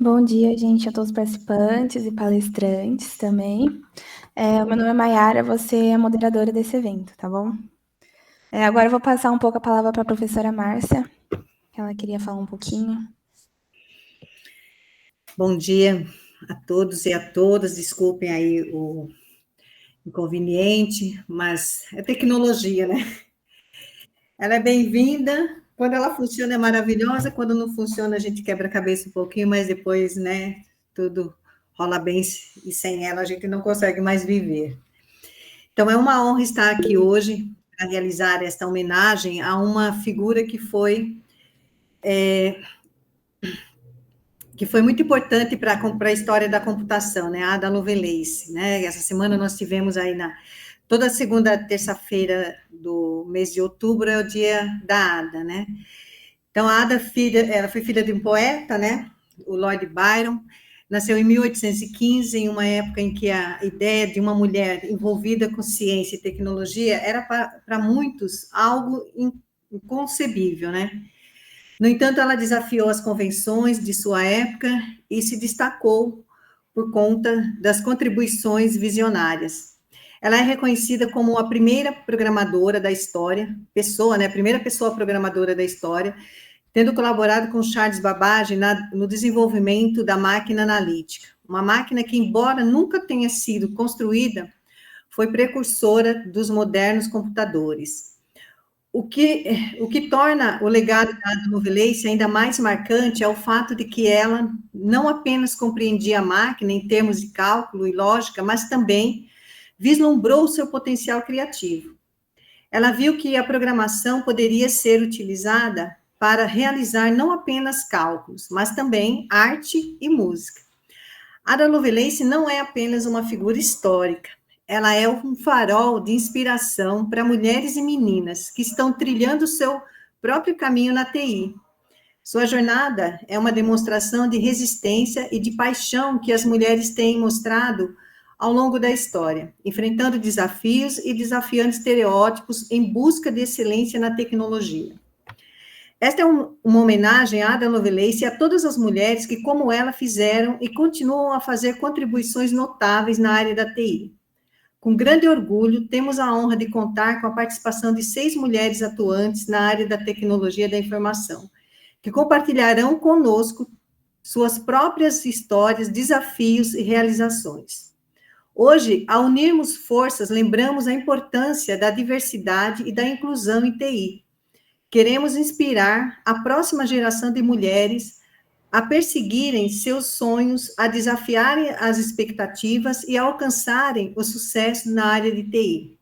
Bom dia, gente, a todos os participantes e palestrantes também. Meu nome é Mayara, você é a moderadora desse evento, tá bom? Agora eu vou passar um pouco a palavra para a professora Márcia, que ela queria falar um pouquinho. Bom dia a todos e a todas, desculpem aí o inconveniente, mas é tecnologia, né? Ela é bem-vinda, quando ela funciona é maravilhosa, quando não funciona a gente quebra a cabeça um pouquinho, mas depois, né, tudo rola bem e sem ela a gente não consegue mais viver. Então é uma honra estar aqui hoje para realizar esta homenagem a uma figura que foi muito importante para a história da computação, né? A Ada Lovelace, né? Essa semana nós tivemos aí toda segunda, terça-feira do mês de outubro é o dia da Ada, né? Então a Ada ela foi filha de um poeta, né? O Lord Byron. Nasceu em 1815, em uma época em que a ideia de uma mulher envolvida com ciência e tecnologia era para muitos algo inconcebível, né? No entanto, ela desafiou as convenções de sua época e se destacou por conta das contribuições visionárias. Ela é reconhecida como a primeira programadora da história, pessoa, né, a primeira pessoa programadora da história, tendo colaborado com Charles Babbage no desenvolvimento da máquina analítica, uma máquina que, embora nunca tenha sido construída, foi precursora dos modernos computadores. O que torna o legado da Ada Lovelace ainda mais marcante é o fato de que ela não apenas compreendia a máquina em termos de cálculo e lógica, mas também vislumbrou seu potencial criativo. Ela viu que a programação poderia ser utilizada para realizar não apenas cálculos, mas também arte e música. Ada Lovelace não é apenas uma figura histórica, ela é um farol de inspiração para mulheres e meninas que estão trilhando o seu próprio caminho na TI. Sua jornada é uma demonstração de resistência e de paixão que as mulheres têm mostrado ao longo da história, enfrentando desafios e desafiando estereótipos em busca de excelência na tecnologia. Esta é uma homenagem à Ada Lovelace e a todas as mulheres que, como ela, fizeram e continuam a fazer contribuições notáveis na área da TI. Com grande orgulho, temos a honra de contar com a participação de 6 mulheres atuantes na área da tecnologia da informação, que compartilharão conosco suas próprias histórias, desafios e realizações. Hoje, ao unirmos forças, lembramos a importância da diversidade e da inclusão em TI. Queremos inspirar a próxima geração de mulheres a perseguirem seus sonhos, a desafiarem as expectativas e a alcançarem o sucesso na área de TI.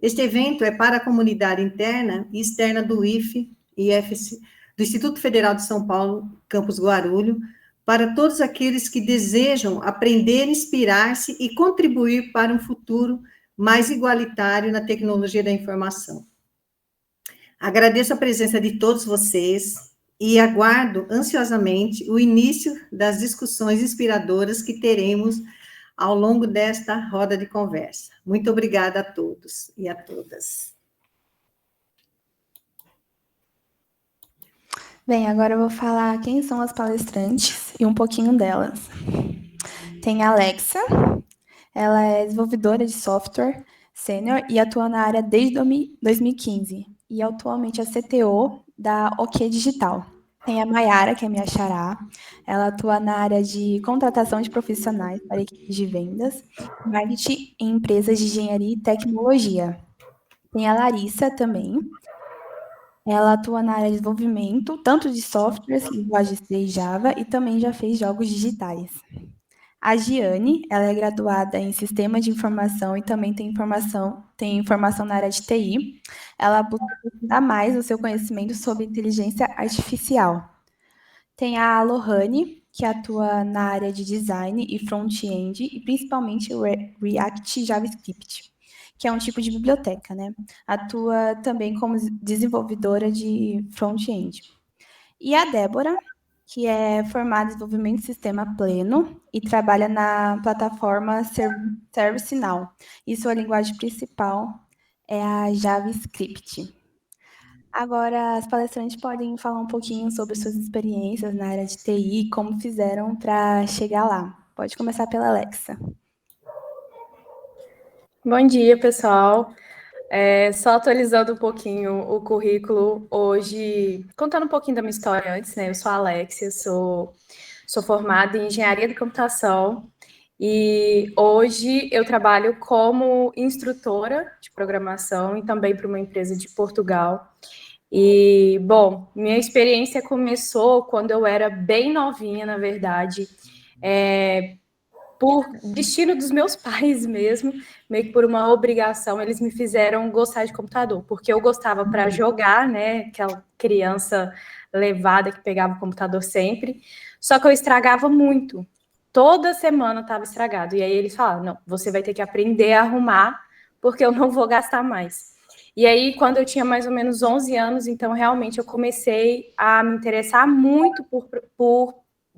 Este evento é para a comunidade interna e externa do IFE e IFC, do Instituto Federal de São Paulo, Campus Guarulhos, para todos aqueles que desejam aprender, inspirar-se e contribuir para um futuro mais igualitário na tecnologia da informação. Agradeço a presença de todos vocês e aguardo ansiosamente o início das discussões inspiradoras que teremos ao longo desta roda de conversa. Muito obrigada a todos e a todas. Bem, agora eu vou falar quem são as palestrantes e um pouquinho delas. Tem a Alexa, ela é desenvolvedora de software sênior e atua na área desde 2015 e atualmente é CTO da OK Digital. Tem a Mayara, que é minha xará, ela atua na área de contratação de profissionais para equipes de vendas, marketing em empresas de engenharia e tecnologia. Tem a Larissa também, ela atua na área de desenvolvimento, tanto de softwares, linguagem C e Java, e também já fez jogos digitais. A Giane, ela é graduada em Sistema de Informação e também tem informação na área de TI. Ela busca aprofundar mais o seu conhecimento sobre inteligência artificial. Tem a Lohane, que atua na área de design e front-end, e principalmente React e JavaScript, que é um tipo de biblioteca, né? Atua também como desenvolvedora de front-end. E a Débora, que é formada em desenvolvimento de sistema pleno e trabalha na plataforma ServiceNow. E sua linguagem principal é a JavaScript. Agora, as palestrantes podem falar um pouquinho sobre suas experiências na área de TI, como fizeram para chegar lá. Pode começar pela Alexa. Bom dia, pessoal. Só atualizando um pouquinho o currículo hoje, contando um pouquinho da minha história antes, né? Eu sou a Alexia, sou formada em engenharia de computação e hoje eu trabalho como instrutora de programação e também para uma empresa de Portugal. E, bom, minha experiência começou quando eu era bem novinha, na verdade, por destino dos meus pais mesmo, meio que por uma obrigação, eles me fizeram gostar de computador, porque eu gostava para jogar, né, aquela criança levada que pegava o computador sempre, só que eu estragava muito. Toda semana estava estragado. E aí eles falaram, não, você vai ter que aprender a arrumar, porque eu não vou gastar mais. E aí, quando eu tinha mais ou menos 11 anos, então, realmente, eu comecei a me interessar muito por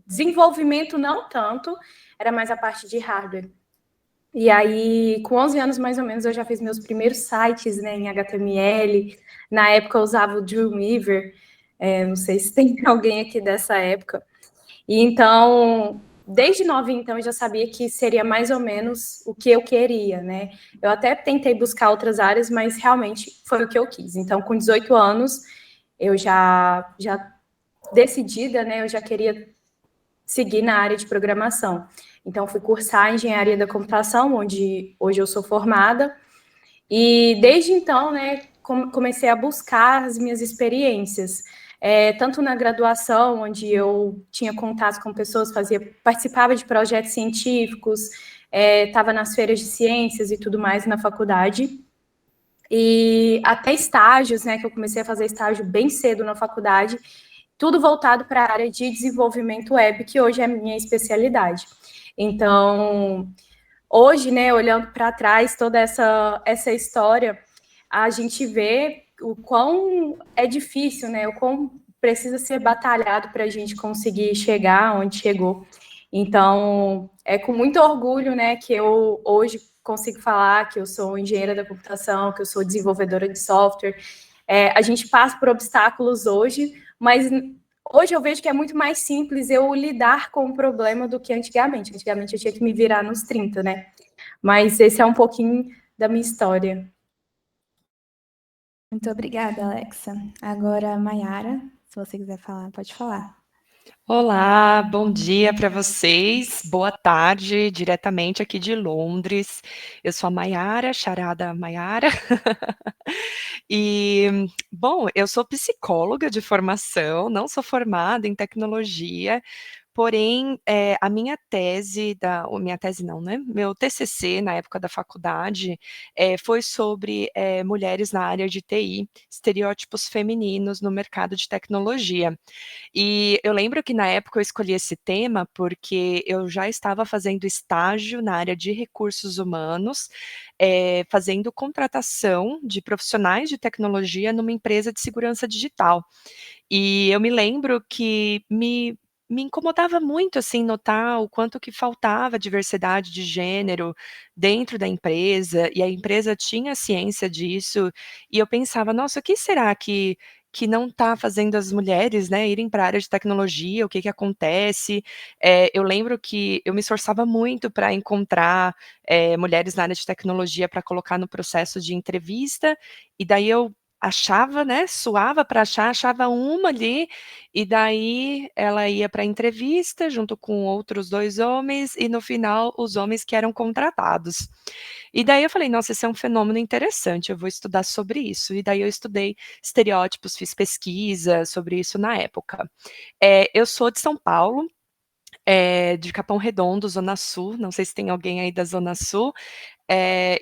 desenvolvimento, não tanto, era mais a parte de hardware. E aí, com 11 anos, mais ou menos, eu já fiz meus primeiros sites, né, em HTML. Na época, eu usava o Dreamweaver. Não sei se tem alguém aqui dessa época. E então, desde novinha, então, eu já sabia que seria mais ou menos o que eu queria, né? Eu até tentei buscar outras áreas, mas realmente foi o que eu quis. Então, com 18 anos, eu já decidida, né? Eu já queria seguir na área de programação. Então, fui cursar engenharia da computação, onde hoje eu sou formada. E desde então, né, comecei a buscar as minhas experiências. Tanto na graduação, onde eu tinha contato com pessoas, participava de projetos científicos, estava nas feiras de ciências e tudo mais na faculdade. E até estágios, né, que eu comecei a fazer estágio bem cedo na faculdade, tudo voltado para a área de desenvolvimento web, que hoje é a minha especialidade. Então, hoje, né, olhando para trás, toda essa história, a gente vê o quão é difícil, né, o quão precisa ser batalhado para a gente conseguir chegar onde chegou. Então, é com muito orgulho, né, que eu hoje consigo falar que eu sou engenheira da computação, que eu sou desenvolvedora de software. A gente passa por obstáculos hoje, mas hoje eu vejo que é muito mais simples eu lidar com o problema do que antigamente. Antigamente eu tinha que me virar nos 30, né? Mas esse é um pouquinho da minha história. Muito obrigada, Alexa. Agora, Mayara, se você quiser falar, pode falar. Olá, bom dia para vocês, boa tarde, diretamente aqui de Londres. Eu sou a Mayara, charada Mayara. E, bom, eu sou psicóloga de formação, não sou formada em tecnologia, porém, a minha tese minha tese não, né, meu TCC na época da faculdade, foi sobre, mulheres na área de TI, estereótipos femininos no mercado de tecnologia. E eu lembro que na época eu escolhi esse tema porque eu já estava fazendo estágio na área de recursos humanos, fazendo contratação de profissionais de tecnologia numa empresa de segurança digital. E eu me lembro que me incomodava muito, assim, notar o quanto que faltava diversidade de gênero dentro da empresa, e a empresa tinha ciência disso, e eu pensava: "Nossa, o que será que não está fazendo as mulheres, né, irem para a área de tecnologia, o que que acontece?". Eu lembro que eu me esforçava muito para encontrar, mulheres na área de tecnologia para colocar no processo de entrevista, e daí eu achava, né, suava para achar, achava uma ali, e daí ela ia para a entrevista junto com outros 2 homens, e no final os homens que eram contratados. E daí eu falei: "Nossa, esse é um fenômeno interessante, eu vou estudar sobre isso". E daí eu estudei estereótipos, fiz pesquisa sobre isso na época. Eu sou de São Paulo, de Capão Redondo, zona sul, não sei se tem alguém aí da zona sul,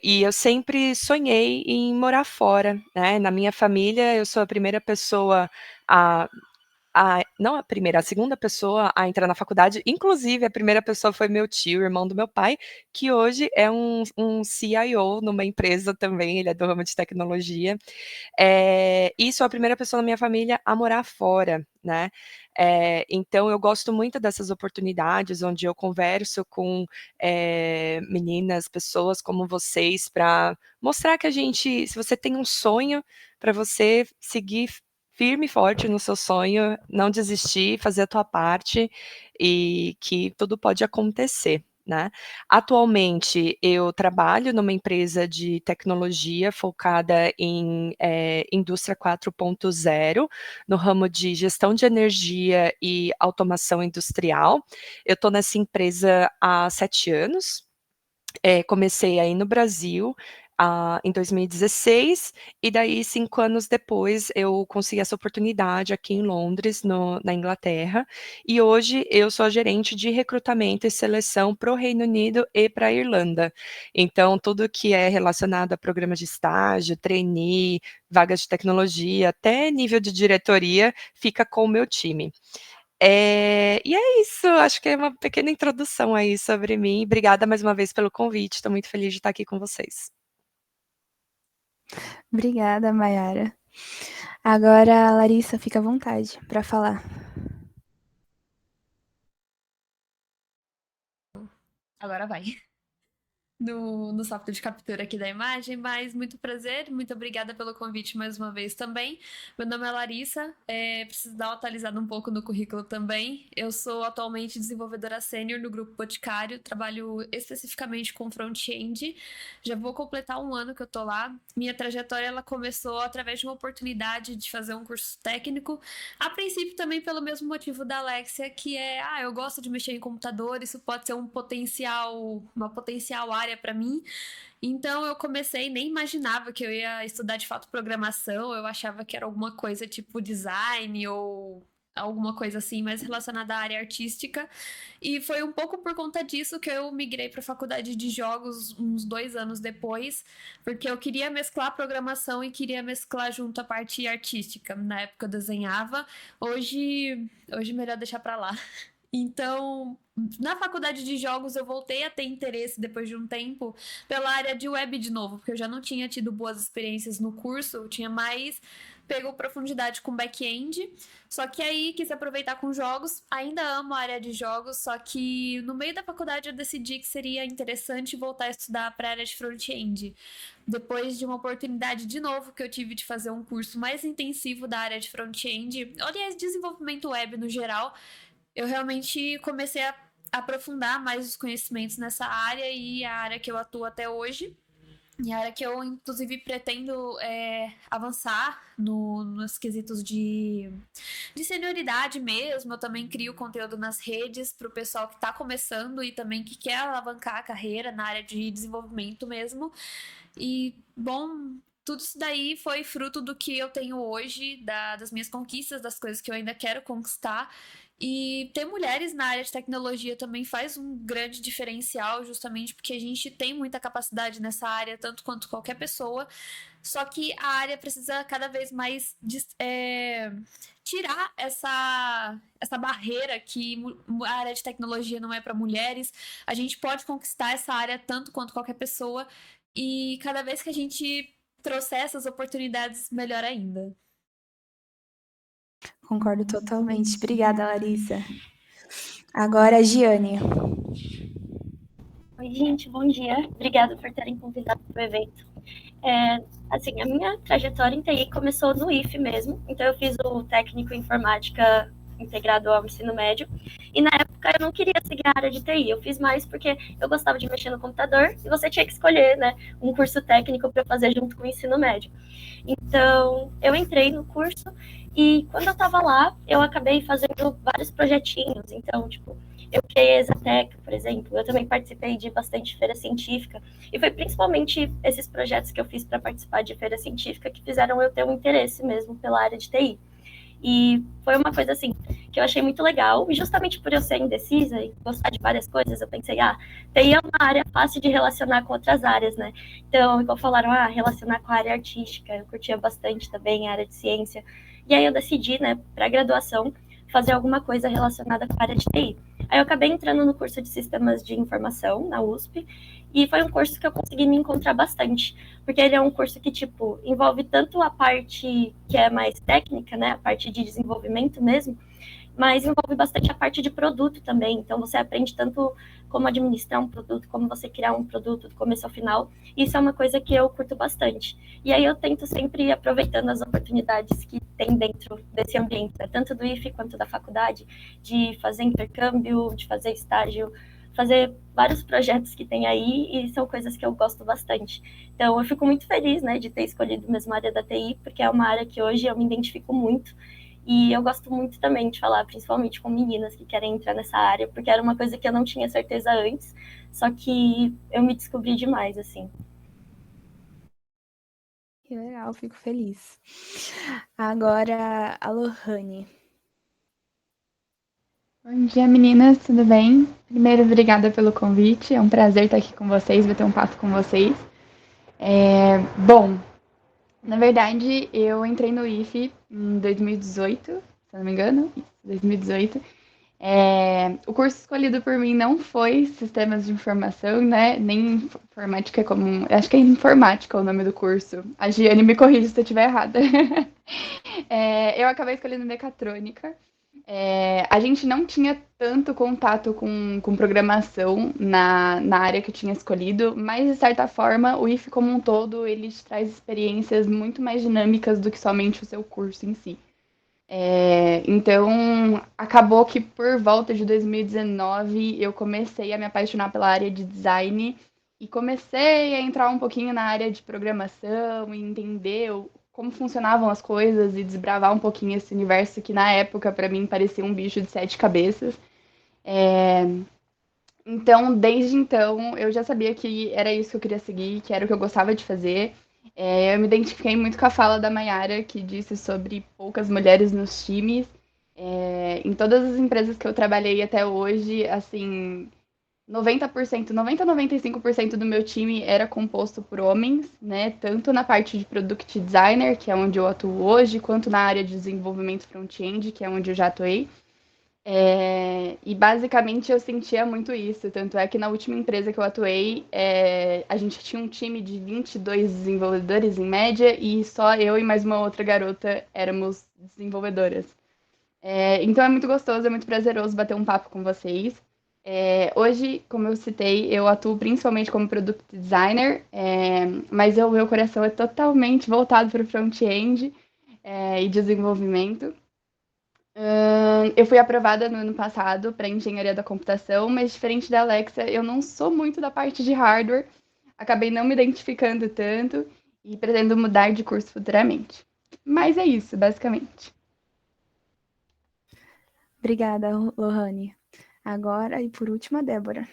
e eu sempre sonhei em morar fora, né. Na minha família, eu sou a primeira pessoa a não a primeira, a segunda pessoa a entrar na faculdade, inclusive a primeira pessoa foi meu tio, irmão do meu pai, que hoje é um CIO numa empresa também, ele é do ramo de tecnologia. E sou a primeira pessoa na minha família a morar fora, né. Então eu gosto muito dessas oportunidades onde eu converso com, meninas, pessoas como vocês, para mostrar que a gente se você tem um sonho, para você seguir firme e forte no seu sonho, não desistir, fazer a tua parte e que tudo pode acontecer, né? Atualmente, eu trabalho numa empresa de tecnologia focada em indústria 4.0, no ramo de gestão de energia e automação industrial. Eu estou nessa empresa há 7 anos. Comecei aí no Brasil, em 2016, e daí 5 anos depois eu consegui essa oportunidade aqui em Londres, na Inglaterra, e hoje eu sou a gerente de recrutamento e seleção para o Reino Unido e para a Irlanda. Então, tudo que é relacionado a programas de estágio, trainee, vagas de tecnologia, até nível de diretoria, fica com o meu time. E é isso, acho que é uma pequena introdução aí sobre mim. Obrigada mais uma vez pelo convite, estou muito feliz de estar aqui com vocês. Obrigada, Mayara. Agora, Larissa, fica à vontade para falar. Agora vai. No software de captura aqui da imagem, mas muito prazer, muito obrigada pelo convite mais uma vez também. Meu nome é Larissa, preciso dar uma atualizada um pouco no currículo também. Eu sou atualmente desenvolvedora sênior no Grupo Boticário, trabalho especificamente com front-end, já vou completar 1 ano que eu tô lá. Minha trajetória ela começou através de uma oportunidade de fazer um curso técnico, a princípio também pelo mesmo motivo da Alexia, que é, eu gosto de mexer em computador, isso pode ser uma potencial área para mim. Então eu comecei, nem imaginava que eu ia estudar de fato programação, eu achava que era alguma coisa tipo design ou alguma coisa assim, mais relacionada à área artística. E foi um pouco por conta disso que eu migrei para a faculdade de jogos uns 2 anos depois, porque eu queria mesclar programação e queria mesclar junto a parte artística. Na época eu desenhava, hoje melhor deixar para lá. Então, na faculdade de jogos eu voltei a ter interesse depois de um tempo pela área de web de novo, porque eu já não tinha tido boas experiências no curso, eu tinha mais pego profundidade com back-end, só que aí quis aproveitar com jogos, ainda amo a área de jogos, só que no meio da faculdade eu decidi que seria interessante voltar a estudar para a área de front-end. Depois de uma oportunidade de novo que eu tive de fazer um curso mais intensivo da área de front-end, aliás, desenvolvimento web no geral, eu realmente comecei a aprofundar mais os conhecimentos nessa área e a área que eu atuo até hoje. E a área que eu, inclusive, pretendo avançar nos quesitos de senioridade mesmo. Eu também crio conteúdo nas redes para o pessoal que está começando e também que quer alavancar a carreira na área de desenvolvimento mesmo. E, bom, tudo isso daí foi fruto do que eu tenho hoje, das minhas conquistas, das coisas que eu ainda quero conquistar. E ter mulheres na área de tecnologia também faz um grande diferencial, justamente porque a gente tem muita capacidade nessa área, tanto quanto qualquer pessoa. Só que a área precisa cada vez mais tirar essa barreira que a área de tecnologia não é para mulheres. A gente pode conquistar essa área tanto quanto qualquer pessoa. E cada vez que a gente trouxer essas oportunidades, melhor ainda. Concordo totalmente. Obrigada, Larissa. Agora, a Giane. Oi, gente, bom dia. Obrigada por terem convidado para o evento. Assim, a minha trajetória em TI começou no IF mesmo, então eu fiz o técnico em informática integrado ao ensino médio, e na época eu não queria seguir a área de TI, eu fiz mais porque eu gostava de mexer no computador, e você tinha que escolher, né, um curso técnico para fazer junto com o ensino médio. Então, eu entrei no curso, e quando eu estava lá, eu acabei fazendo vários projetinhos, então, tipo, eu criei a Exatec, por exemplo, eu também participei de bastante feira científica, e foi principalmente esses projetos que eu fiz para participar de feira científica que fizeram eu ter um interesse mesmo pela área de TI. E foi uma coisa assim que eu achei muito legal, e justamente por eu ser indecisa e gostar de várias coisas, eu pensei, TI é uma área fácil de relacionar com outras áreas, né? Então, igual falaram, relacionar com a área artística, eu curtia bastante também a área de ciência. E aí eu decidi, né, para graduação, fazer alguma coisa relacionada com a área de TI. Aí eu acabei entrando no curso de Sistemas de Informação, na USP, e foi um curso que eu consegui me encontrar bastante, porque ele é um curso que, tipo, envolve tanto a parte que é mais técnica, né, a parte de desenvolvimento mesmo, mas envolve bastante a parte de produto também. Então, você aprende tanto como administrar um produto, como você criar um produto do começo ao final. Isso é uma coisa que eu curto bastante. E aí eu tento sempre ir aproveitando as oportunidades que tem dentro desse ambiente, né? Tanto do IFE quanto da faculdade, de fazer intercâmbio, de fazer estágio, fazer vários projetos que tem aí, e são coisas que eu gosto bastante. Então, eu fico muito feliz, né, de ter escolhido mesmo a área da TI, porque é uma área que hoje eu me identifico muito, e eu gosto muito também de falar, principalmente com meninas que querem entrar nessa área, porque era uma coisa que eu não tinha certeza antes, só que eu me descobri demais, assim. Que legal, fico feliz. Agora, a Lohane. Bom dia, meninas, tudo bem? Primeiro, obrigada pelo convite, é um prazer estar aqui com vocês, bater um papo com vocês. Bom, na verdade, eu entrei no IFE em 2018, se eu não me engano, 2018. O curso escolhido por mim não foi Sistemas de Informação, né? Nem Informática comum. Acho que é Informática o nome do curso. A Giane me corrige se eu estiver errada. Eu acabei escolhendo Mecatrônica. A gente não tinha tanto contato com programação na área que eu tinha escolhido, mas, de certa forma, o IFE como um todo, ele te traz experiências muito mais dinâmicas do que somente o seu curso em si. Então, acabou que por volta de 2019 eu comecei a me apaixonar pela área de design e comecei a entrar um pouquinho na área de programação e entender como funcionavam as coisas e desbravar um pouquinho esse universo que na época para mim parecia um bicho de sete cabeças. Então, desde então, eu já sabia que era isso que eu queria seguir, que era o que eu gostava de fazer. Eu me identifiquei muito com a fala da Mayara, que disse sobre poucas mulheres nos times. Em todas as empresas que eu trabalhei até hoje, assim, 90%, 90 a 95% do meu time era composto por homens, né? Tanto na parte de Product Designer, que é onde eu atuo hoje, quanto na área de desenvolvimento front-end, que é onde eu já atuei. E basicamente eu sentia muito isso, tanto é que na última empresa que eu atuei, a gente tinha um time de 22 desenvolvedores em média e só eu e mais uma outra garota éramos desenvolvedoras. Então é muito gostoso, é muito prazeroso bater um papo com vocês. Hoje, como eu citei, eu atuo principalmente como Product Designer, mas o meu coração é totalmente voltado para o front-end e desenvolvimento. Eu fui aprovada no ano passado para engenharia da computação, mas diferente da Alexa, eu não sou muito da parte de hardware. Acabei não me identificando tanto e pretendo mudar de curso futuramente. Mas é isso, basicamente. Obrigada, Lohane. Agora, e por último, a Débora.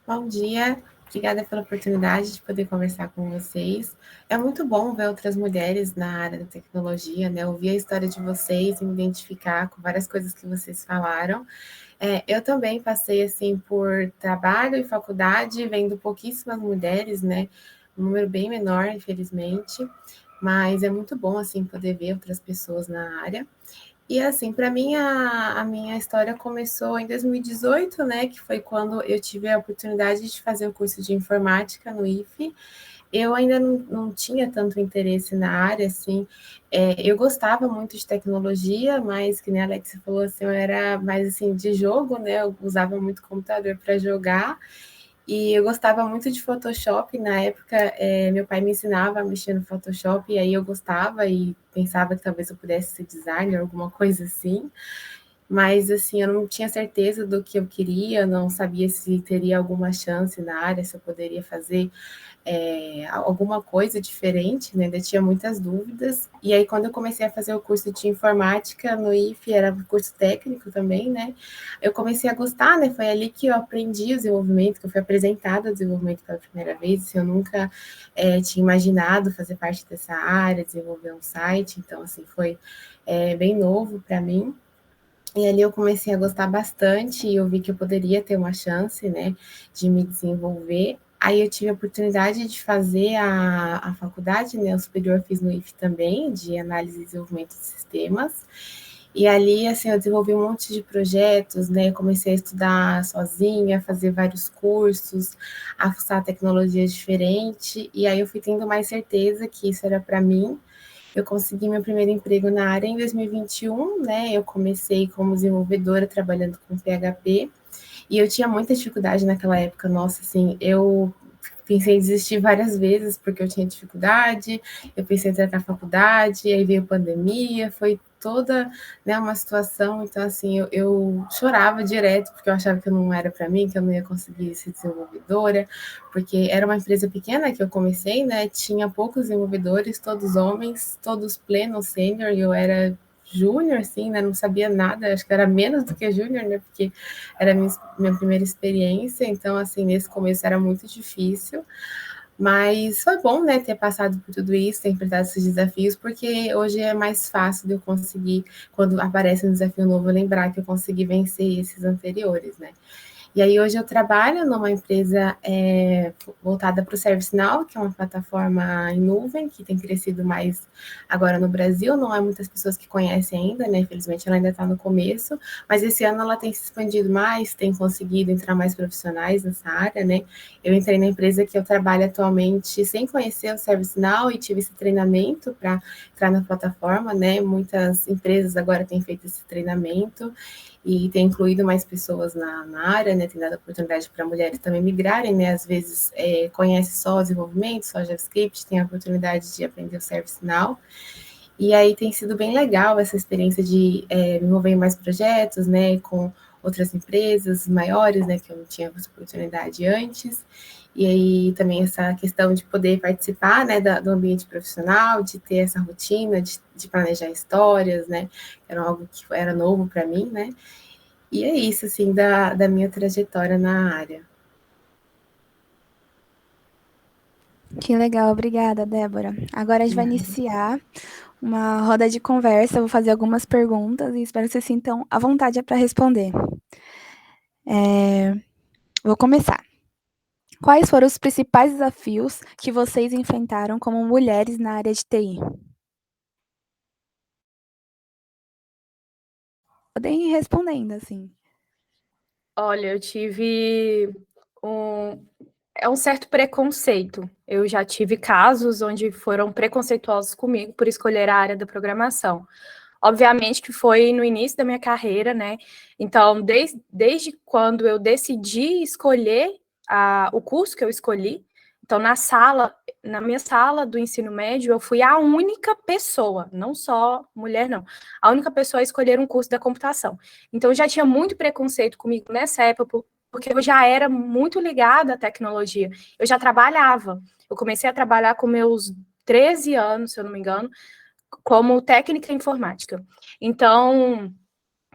Bom dia, obrigada pela oportunidade de poder conversar com vocês. É muito bom ver outras mulheres na área da tecnologia, né? Ouvir a história de vocês e me identificar com várias coisas que vocês falaram. Eu também passei, assim, por trabalho e faculdade, vendo pouquíssimas mulheres, né? Um número bem menor, infelizmente, mas é muito bom, assim, poder ver outras pessoas na área. E assim, para mim, a minha história começou em 2018, né? Que foi quando eu tive a oportunidade de fazer o curso de informática no IFE. Eu ainda não tinha tanto interesse na área, assim. Eu gostava muito de tecnologia, mas, que nem a Alex falou, assim, eu era mais, assim, de jogo, né? Eu usava muito computador para jogar. E eu gostava muito de Photoshop. Na época, meu pai me ensinava a mexer no Photoshop, e aí eu gostava e pensava que talvez eu pudesse ser designer, alguma coisa assim. Mas, assim, eu não tinha certeza do que eu queria, não sabia se teria alguma chance na área, se eu poderia fazer alguma coisa diferente, né? Ainda tinha muitas dúvidas. E aí, quando eu comecei a fazer o curso de informática no IFE, era um curso técnico também, né? Eu comecei a gostar, né? Foi ali que eu aprendi o desenvolvimento, que eu fui apresentada ao desenvolvimento pela primeira vez. Assim, eu nunca tinha imaginado fazer parte dessa área, desenvolver um site. Então, assim, foi bem novo para mim. E ali eu comecei a gostar bastante e eu vi que eu poderia ter uma chance, né, de me desenvolver. Aí eu tive a oportunidade de fazer a faculdade, né, o superior fiz no IFE também, de análise e desenvolvimento de sistemas. E ali, assim, eu desenvolvi um monte de projetos, né, comecei a estudar sozinha, fazer vários cursos, a fuçar tecnologias diferentes, e aí eu fui tendo mais certeza que isso era para mim. Eu consegui meu primeiro emprego na área em 2021, né? Eu comecei como desenvolvedora trabalhando com PHP e eu tinha muita dificuldade naquela época. Nossa, assim, eu pensei em desistir várias vezes porque eu tinha dificuldade, eu pensei em trancar a faculdade, aí veio a pandemia, foi toda, né, uma situação, então assim, eu chorava direto porque eu achava que não era para mim, que eu não ia conseguir ser desenvolvedora, porque era uma empresa pequena que eu comecei, né, tinha poucos desenvolvedores, todos homens, todos pleno, sênior, e eu era júnior, assim, né, não sabia nada, acho que era menos do que júnior, né, porque era minha primeira experiência, então, assim, nesse começo era muito difícil, mas foi bom, né, ter passado por tudo isso, ter enfrentado esses desafios, porque hoje é mais fácil de eu conseguir, quando aparece um desafio novo, lembrar que eu consegui vencer esses anteriores, né. E aí hoje eu trabalho numa empresa voltada para o ServiceNow, que é uma plataforma em nuvem, que tem crescido mais agora no Brasil. Não há muitas pessoas que conhecem ainda, né? Infelizmente ela ainda está no começo, mas esse ano ela tem se expandido mais, tem conseguido entrar mais profissionais nessa área, né? Eu entrei na empresa que eu trabalho atualmente sem conhecer o ServiceNow e tive esse treinamento para entrar na plataforma, né? Muitas empresas agora têm feito esse treinamento e tem incluído mais pessoas na área, né, tem dado oportunidade para mulheres também migrarem, né, às vezes conhece só desenvolvimento, só JavaScript, tem a oportunidade de aprender o ServiceNow, e aí tem sido bem legal essa experiência de me envolver em mais projetos, né, com outras empresas maiores, né, que eu não tinha essa oportunidade antes, e aí também essa questão de poder participar, né, do ambiente profissional, de ter essa rotina, de planejar histórias, né, era algo que era novo para mim, né, e é isso, assim, da minha trajetória na área. Que legal, obrigada, Débora. Agora a gente vai iniciar uma roda de conversa. Eu vou fazer algumas perguntas e espero que vocês sintam à vontade para responder. Vou começar. Quais foram os principais desafios que vocês enfrentaram como mulheres na área de TI? Podem ir respondendo, assim. Olha, eu tive um certo preconceito. Eu já tive casos onde foram preconceituosos comigo por escolher a área da programação. Obviamente que foi no início da minha carreira, né? Então, desde quando eu decidi escolher o curso que eu escolhi, então na minha sala do ensino médio, eu fui a única pessoa, não só mulher, não, a única pessoa a escolher um curso da computação. Então, eu já tinha muito preconceito comigo nessa época, porque eu já era muito ligada à tecnologia. Eu já trabalhava. Eu comecei a trabalhar com meus 13 anos, se eu não me engano, como técnica informática. Então,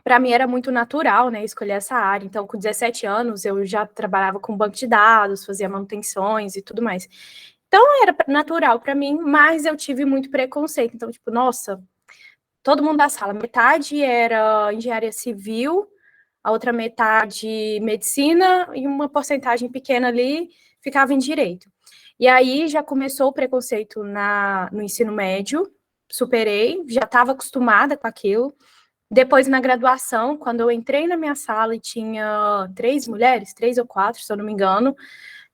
para mim era muito natural, né, escolher essa área. Então, com 17 anos, eu já trabalhava com banco de dados, fazia manutenções e tudo mais. Então, era natural para mim, mas eu tive muito preconceito. Então, tipo, nossa, todo mundo da sala, metade era engenharia civil, a outra metade medicina e uma porcentagem pequena ali ficava em direito. E aí já começou o preconceito no ensino médio, superei, já estava acostumada com aquilo. Depois, na graduação, quando eu entrei na minha sala e tinha 3 mulheres, 3 ou 4, se eu não me engano,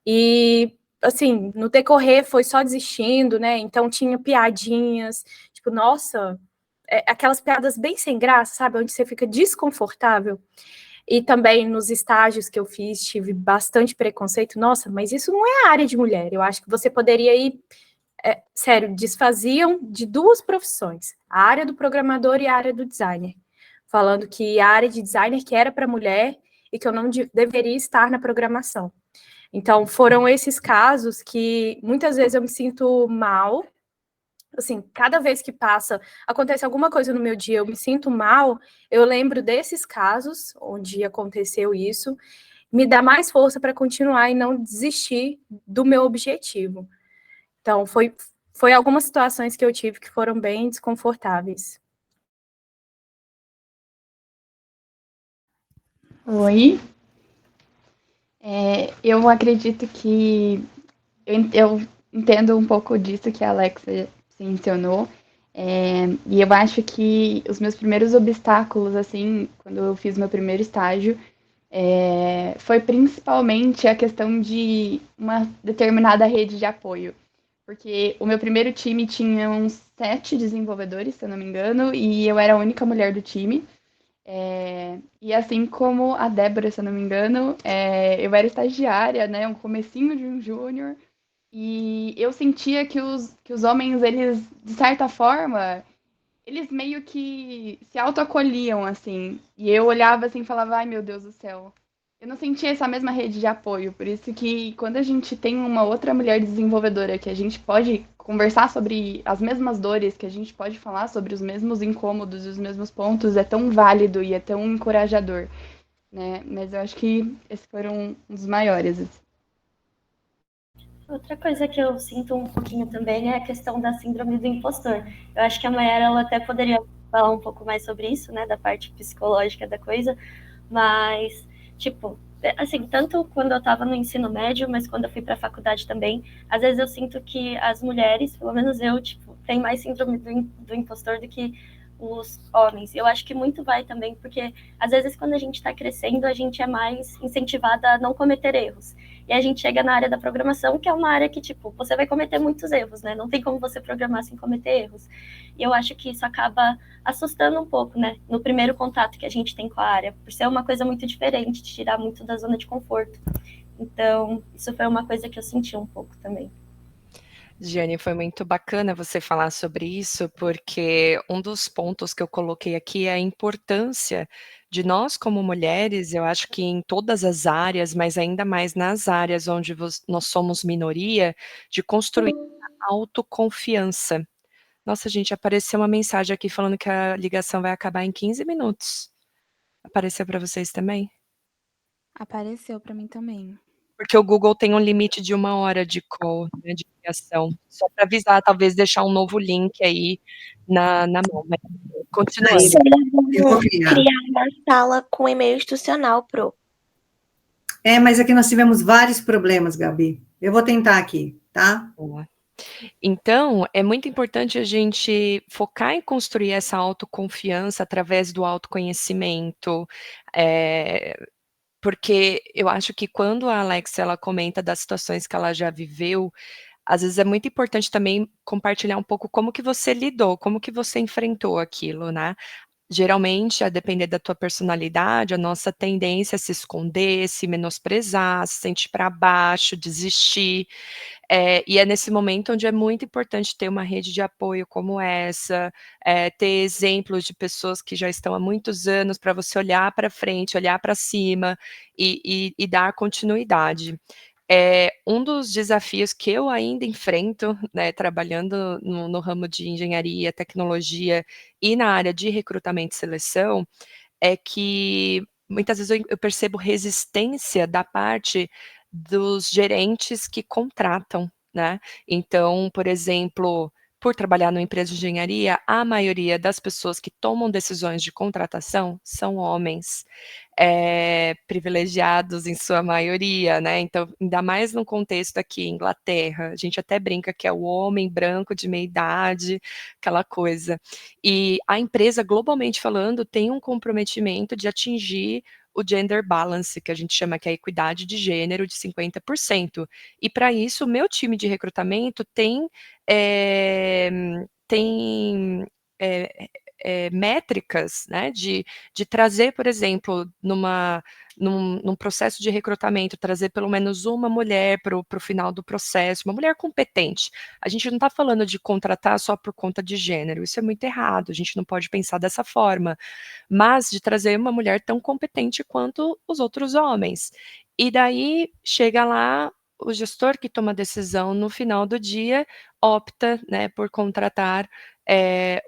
e, assim, no decorrer foi só desistindo, né? Então, tinha piadinhas, tipo, nossa, aquelas piadas bem sem graça, sabe? Onde você fica desconfortável. E também nos estágios que eu fiz, tive bastante preconceito. Nossa, mas isso não é área de mulher. Eu acho que você poderia ir. Sério, desfaziam de 2 profissões, a área do programador e a área do designer. Falando que a área de designer que era para mulher e que eu não deveria estar na programação. Então, foram esses casos que muitas vezes eu me sinto mal. Assim, cada vez que acontece alguma coisa no meu dia, eu me sinto mal, eu lembro desses casos onde aconteceu isso, me dá mais força para continuar e não desistir do meu objetivo. Então, foi algumas situações que eu tive que foram bem desconfortáveis. Oi. Eu acredito que eu entendo um pouco disso que a Alexa mencionou. E eu acho que os meus primeiros obstáculos, assim, quando eu fiz meu primeiro estágio, foi principalmente a questão de uma determinada rede de apoio. porque o meu primeiro time tinha uns 7 desenvolvedores, se eu não me engano, e eu era a única mulher do time. E assim como a Débora, se eu não me engano, eu era estagiária, né, um comecinho de um júnior, e eu sentia que os homens, eles, de certa forma, eles meio que se autoacolhiam, assim. E eu olhava assim e falava, ai meu Deus do céu. Eu não sentia essa mesma rede de apoio. Por isso que quando a gente tem uma outra mulher desenvolvedora que a gente pode conversar sobre as mesmas dores, que a gente pode falar sobre os mesmos incômodos e os mesmos pontos, é tão válido e é tão encorajador, né? Mas eu acho que esses foram um dos maiores, assim. Outra coisa que eu sinto um pouquinho também é a questão da síndrome do impostor. Eu acho que a Mayara, ela até poderia falar um pouco mais sobre isso, né, da parte psicológica da coisa, mas, tipo, assim, tanto quando eu estava no ensino médio, mas quando eu fui para a faculdade também, às vezes eu sinto que as mulheres, pelo menos eu, tipo, tem mais síndrome do impostor do que os homens. Eu acho que muito vai também, porque às vezes quando a gente está crescendo, a gente é mais incentivada a não cometer erros. E a gente chega na área da programação, que é uma área que, tipo, você vai cometer muitos erros, né? Não tem como você programar sem cometer erros. E eu acho que isso acaba assustando um pouco, né? No primeiro contato que a gente tem com a área, por ser uma coisa muito diferente, de tirar muito da zona de conforto. Então, isso foi uma coisa que eu senti um pouco também. Giane, foi muito bacana você falar sobre isso, porque um dos pontos que eu coloquei aqui é a importância de nós, como mulheres, eu acho que em todas as áreas, mas ainda mais nas áreas onde nós somos minoria, de construir a autoconfiança. Nossa, gente, apareceu uma mensagem aqui falando que a ligação vai acabar em 15 minutos. Apareceu para vocês também? Apareceu para mim também. Porque o Google tem um limite de 1 hora de call, né, de ligação. Só para avisar, talvez deixar um novo link aí na mão, mas continuando. Aí, eu vou criar. Uma sala com e-mail institucional pro. Mas aqui nós tivemos vários problemas, Gabi. Eu vou tentar aqui, tá? Boa. Então, é muito importante a gente focar em construir essa autoconfiança através do autoconhecimento, porque eu acho que quando a Alexia, ela comenta das situações que ela já viveu, às vezes é muito importante também compartilhar um pouco como que você lidou, como que você enfrentou aquilo, né. Geralmente, a depender da tua personalidade, a nossa tendência é se esconder, se menosprezar, se sentir para baixo, desistir. E é nesse momento onde é muito importante ter uma rede de apoio como essa, ter exemplos de pessoas que já estão há muitos anos para você olhar para frente, olhar para cima e dar continuidade. Um dos desafios que eu ainda enfrento, né, trabalhando no ramo de engenharia, tecnologia e na área de recrutamento e seleção, é que muitas vezes eu percebo resistência da parte dos gerentes que contratam, né. Então, por exemplo, por trabalhar numa empresa de engenharia, a maioria das pessoas que tomam decisões de contratação são homens, privilegiados em sua maioria, né, então, ainda mais no contexto aqui, Inglaterra, a gente até brinca que é o homem branco de meia idade, aquela coisa. E a empresa, globalmente falando, tem um comprometimento de atingir o gender balance, que a gente chama que é a equidade de gênero de 50%. E para isso, o meu time de recrutamento tem, métricas, né, de trazer, por exemplo, num processo de recrutamento, trazer pelo menos uma mulher para o final do processo, uma mulher competente. A gente não está falando de contratar só por conta de gênero, isso é muito errado, a gente não pode pensar dessa forma, mas de trazer uma mulher tão competente quanto os outros homens. E daí chega lá o gestor que toma a decisão no final do dia, opta, né, por contratar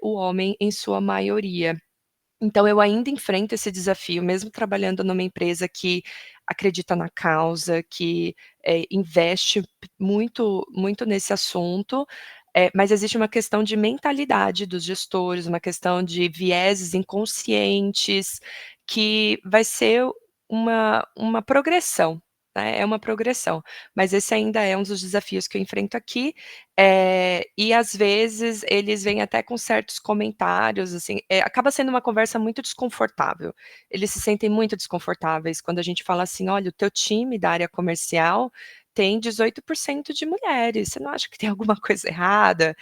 o homem em sua maioria. Então eu ainda enfrento esse desafio, mesmo trabalhando numa empresa que acredita na causa, que, investe muito muito nesse assunto, mas existe uma questão de mentalidade dos gestores, uma questão de vieses inconscientes, que vai ser uma progressão, né, é uma progressão. Mas esse ainda é um dos desafios que eu enfrento aqui, e às vezes eles vêm até com certos comentários, assim, acaba sendo uma conversa muito desconfortável. Eles se sentem muito desconfortáveis quando a gente fala assim: "Olha, o teu time da área comercial tem 18% de mulheres. Você não acha que tem alguma coisa errada?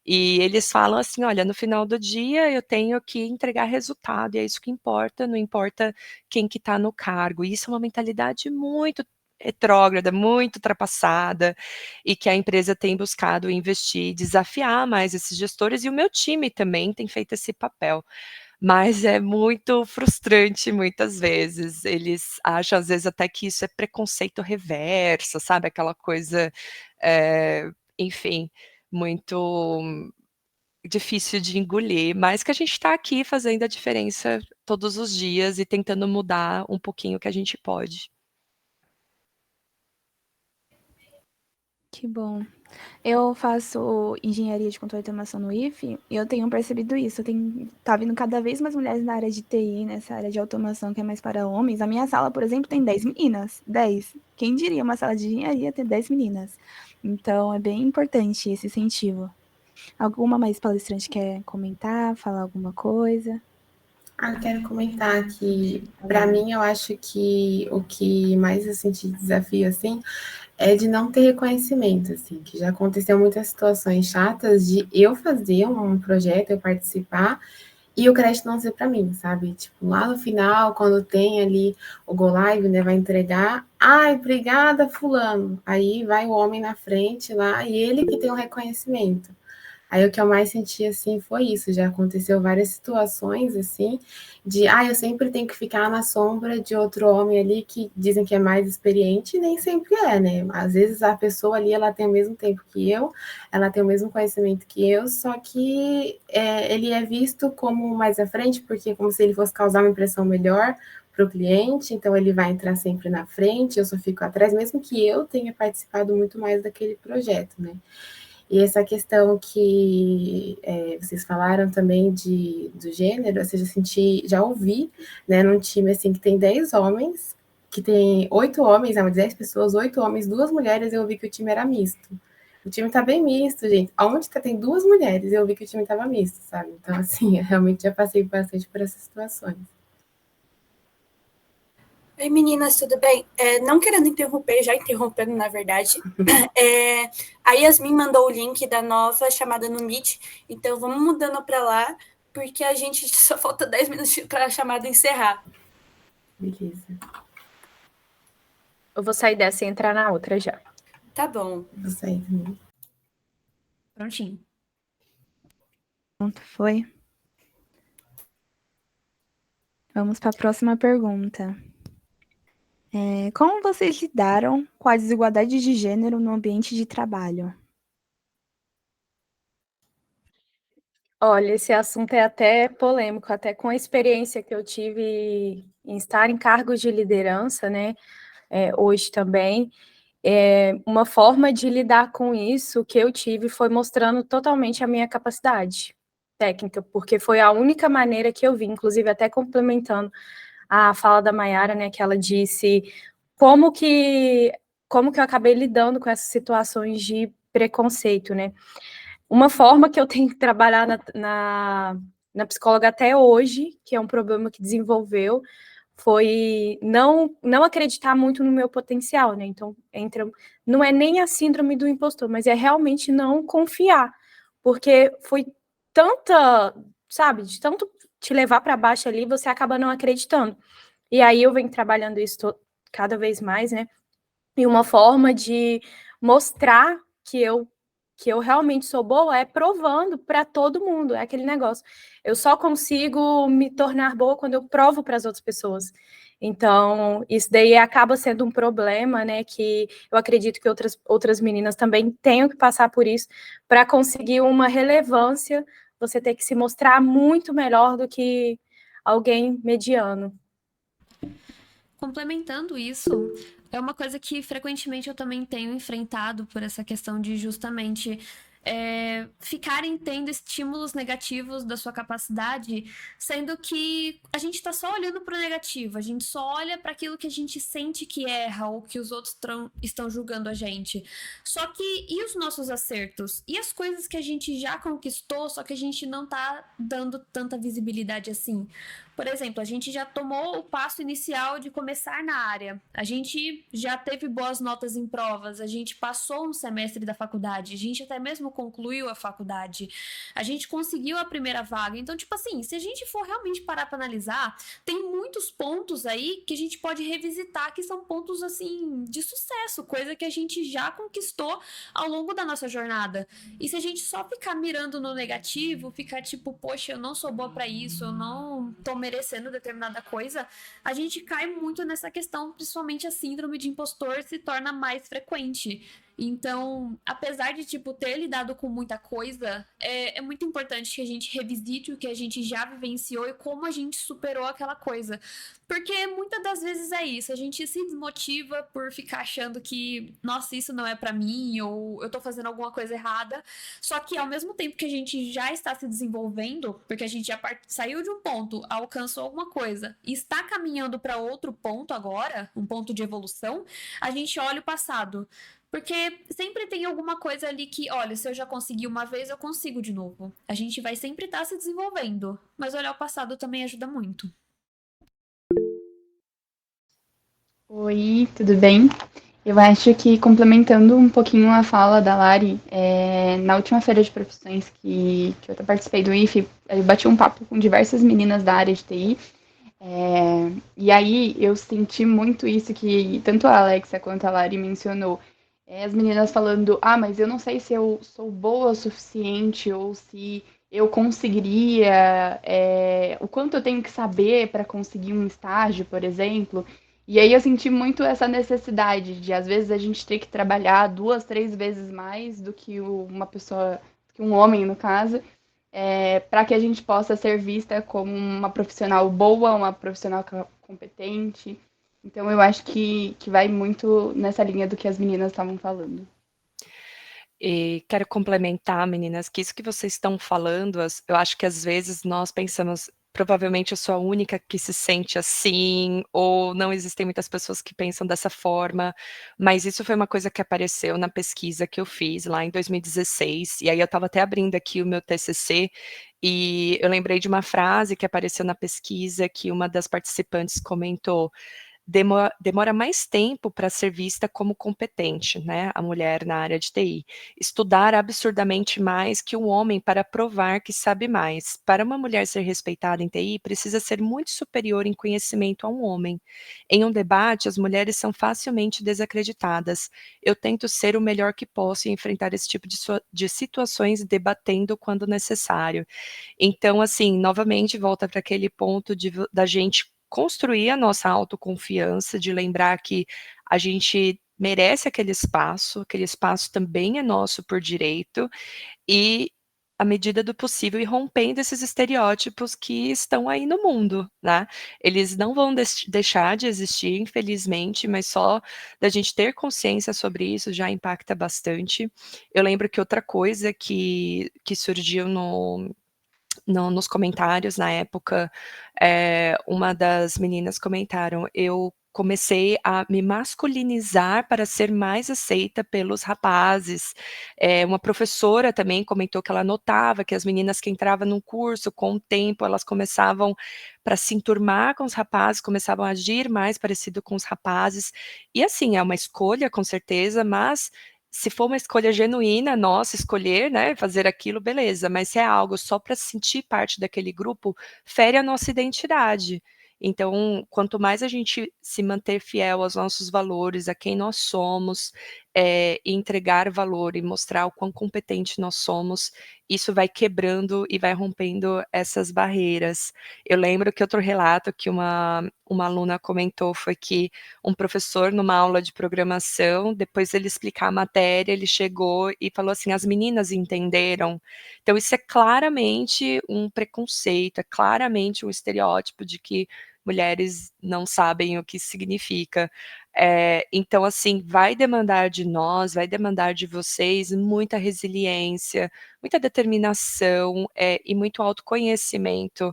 E eles falam assim: olha, no final do dia eu tenho que entregar resultado, e é isso que importa, não importa quem que está no cargo. E isso é uma mentalidade muito retrógrada, muito ultrapassada, e que a empresa tem buscado investir, desafiar mais esses gestores, e o meu time também tem feito esse papel. Mas é muito frustrante muitas vezes. Eles acham, às vezes, até que isso é preconceito reverso, sabe? Aquela coisa, enfim, muito difícil de engolir, mas que a gente está aqui fazendo a diferença todos os dias e tentando mudar um pouquinho o que a gente pode. Que bom. Eu faço engenharia de controle de automação no IFE e eu tenho percebido isso. Tá vindo cada vez mais mulheres na área de TI, nessa área de automação que é mais para homens. A minha sala, por exemplo, tem 10 meninas. 10. Quem diria uma sala de engenharia ter 10 meninas? Então, é bem importante esse incentivo. Alguma mais palestrante quer comentar, falar alguma coisa? Eu quero comentar que, para mim, eu acho que o que mais eu senti desafio, assim, é de não ter reconhecimento, assim, que já aconteceu muitas situações chatas de eu fazer um projeto, eu participar, e o crédito não ser para mim, sabe? Tipo, lá no final, quando tem ali o Go Live, né, vai entregar, ai, obrigada, fulano. Aí vai o homem na frente lá, e ele que tem o reconhecimento. Aí o que eu mais senti, assim, foi isso. Já aconteceu várias situações, assim, de, eu sempre tenho que ficar na sombra de outro homem ali que dizem que é mais experiente, e nem sempre é, né? Às vezes a pessoa ali, ela tem o mesmo tempo que eu, ela tem o mesmo conhecimento que eu, só que ele é visto como mais à frente, porque como se ele fosse causar uma impressão melhor para o cliente, então ele vai entrar sempre na frente, eu só fico atrás, mesmo que eu tenha participado muito mais daquele projeto, né? E essa questão que vocês falaram também do gênero, ou seja, já ouvi, né, num time assim que tem 10 homens, que tem 8 homens, 10 pessoas, 8 homens, 2 mulheres, eu ouvi que o time era misto. O time tá bem misto, gente. Onde tem 2 mulheres, eu vi que o time tava misto, sabe? Então, assim, eu realmente já passei bastante por essas situações. Oi, meninas, tudo bem? Não querendo interromper, já interrompendo, na verdade. A Yasmin mandou o link da nova chamada no Meet, então vamos mudando para lá, porque a gente só falta 10 minutos para a chamada encerrar. Beleza. Eu vou sair dessa e entrar na outra já. Tá bom. Vou sair também. Prontinho. Pronto, foi. Vamos para a próxima pergunta. Como vocês lidaram com a desigualdade de gênero no ambiente de trabalho? Olha, esse assunto é até polêmico, até com a experiência que eu tive em estar em cargos de liderança, né, hoje também. Uma forma de lidar com isso que eu tive foi mostrando totalmente a minha capacidade técnica, porque foi a única maneira que eu vi, inclusive até complementando a fala da Mayara, né, que ela disse como que eu acabei lidando com essas situações de preconceito, né? Uma forma que eu tenho que trabalhar na psicóloga até hoje, que é um problema que desenvolveu, foi não acreditar muito no meu potencial, né? Então, não é nem a síndrome do impostor, mas é realmente não confiar, porque foi tanta, sabe, de tanto te levar para baixo ali, você acaba não acreditando. E aí eu venho trabalhando isso cada vez mais, né? E uma forma de mostrar que eu realmente sou boa é provando para todo mundo, é aquele negócio. Eu só consigo me tornar boa quando eu provo para as outras pessoas. Então, isso daí acaba sendo um problema, né, que eu acredito que outras meninas também tenham que passar por isso para conseguir uma relevância, você ter que se mostrar muito melhor do que alguém mediano. Complementando isso, é uma coisa que frequentemente eu também tenho enfrentado por essa questão de justamente ficarem tendo estímulos negativos da sua capacidade, sendo que a gente tá só olhando pro negativo, a gente só olha para aquilo que a gente sente que erra ou que os outros estão julgando a gente. Só que, e os nossos acertos? E as coisas que a gente já conquistou, só que a gente não tá dando tanta visibilidade assim? por exemplo, a gente já tomou o passo inicial de começar na área, a gente já teve boas notas em provas, a gente passou um semestre da faculdade, a gente até mesmo concluiu a faculdade, a gente conseguiu a primeira vaga. Então, tipo assim, se a gente for realmente parar para analisar, tem muitos pontos aí que a gente pode revisitar, que são pontos, assim, de sucesso, coisa que a gente já conquistou ao longo da nossa jornada. E se a gente só ficar mirando no negativo, ficar tipo, poxa, eu não sou boa para isso, eu não tô merecendo determinada coisa, a gente cai muito nessa questão, principalmente a síndrome de impostor se torna mais frequente. Então, apesar de, tipo, ter lidado com muita coisa, é muito importante que a gente revisite o que a gente já vivenciou e como a gente superou aquela coisa. Porque muitas das vezes é isso, a gente se desmotiva por ficar achando que, nossa, isso não é pra mim, ou eu tô fazendo alguma coisa errada. Só que ao mesmo tempo que a gente já está se desenvolvendo, porque a gente já saiu de um ponto, alcançou alguma coisa, e está caminhando para outro ponto agora, um ponto de evolução, a gente olha o passado. Porque sempre tem alguma coisa ali que, olha, se eu já consegui uma vez, eu consigo de novo. A gente vai sempre estar se desenvolvendo. Mas olhar o passado também ajuda muito. Oi, tudo bem? Eu acho que, complementando um pouquinho a fala da Lari, na última feira de profissões que eu participei do IFE, eu bati um papo com diversas meninas da área de TI, e aí eu senti muito isso que tanto a Alexa quanto a Lari mencionou. As meninas falando, mas eu não sei se eu sou boa o suficiente ou se eu conseguiria, o quanto eu tenho que saber para conseguir um estágio, por exemplo. E aí eu senti muito essa necessidade de, às vezes, a gente ter que trabalhar 2, 3 vezes mais do que uma pessoa, que um homem, no caso, para que a gente possa ser vista como uma profissional boa, uma profissional competente. Então, eu acho que vai muito nessa linha do que as meninas estavam falando. E quero complementar, meninas, que isso que vocês estão falando, eu acho que às vezes nós pensamos, provavelmente eu sou a única que se sente assim, ou não existem muitas pessoas que pensam dessa forma, mas isso foi uma coisa que apareceu na pesquisa que eu fiz lá em 2016, e aí eu estava até abrindo aqui o meu TCC, e eu lembrei de uma frase que apareceu na pesquisa que uma das participantes comentou: demora mais tempo para ser vista como competente, né, a mulher na área de TI. Estudar absurdamente mais que um homem para provar que sabe mais. Para uma mulher ser respeitada em TI, precisa ser muito superior em conhecimento a um homem. Em um debate, as mulheres são facilmente desacreditadas. Eu tento ser o melhor que posso e enfrentar esse tipo de situações debatendo quando necessário. Então, assim, novamente, volta para aquele ponto da gente construir a nossa autoconfiança, de lembrar que a gente merece aquele espaço também é nosso por direito, e, à medida do possível, ir rompendo esses estereótipos que estão aí no mundo, né. Eles não vão deixar de existir, infelizmente, mas só da gente ter consciência sobre isso já impacta bastante. Eu lembro que outra coisa que surgiu nos comentários na época, uma das meninas comentaram: eu comecei a me masculinizar para ser mais aceita pelos rapazes. Uma professora também comentou que ela notava que as meninas que entravam num curso, com o tempo, elas começavam para se enturmar com os rapazes, começavam a agir mais parecido com os rapazes. E assim, é uma escolha, com certeza, mas se for uma escolha genuína nossa, escolher, né, fazer aquilo, beleza, mas se é algo só para se sentir parte daquele grupo, fere a nossa identidade. Então, quanto mais a gente se manter fiel aos nossos valores, a quem nós somos, e entregar valor e mostrar o quão competente nós somos, isso vai quebrando e vai rompendo essas barreiras. Eu lembro que outro relato que uma aluna comentou foi que um professor, numa aula de programação, depois ele explicar a matéria, ele chegou e falou assim: as meninas entenderam? Então isso é claramente um preconceito, é claramente um estereótipo de que mulheres não sabem o que significa. Então, assim, vai demandar de nós, vai demandar de vocês muita resiliência, muita determinação, e muito autoconhecimento,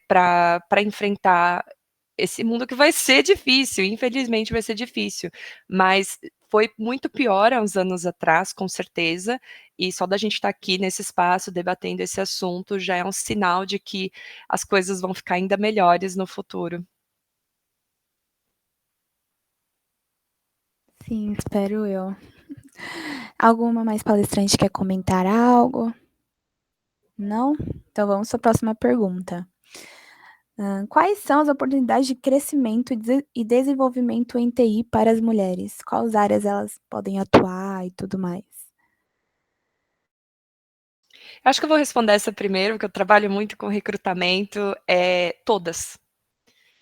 para enfrentar esse mundo que vai ser difícil, infelizmente vai ser difícil, mas foi muito pior há uns anos atrás, com certeza, e só da gente estar aqui nesse espaço debatendo esse assunto já é um sinal de que as coisas vão ficar ainda melhores no futuro. Sim, espero eu. Alguma mais palestrante quer comentar algo? Não? Então vamos para a próxima pergunta. Quais são as oportunidades de crescimento e desenvolvimento em TI para as mulheres? Quais áreas elas podem atuar e tudo mais? Acho que eu vou responder essa primeiro, porque eu trabalho muito com recrutamento, todas.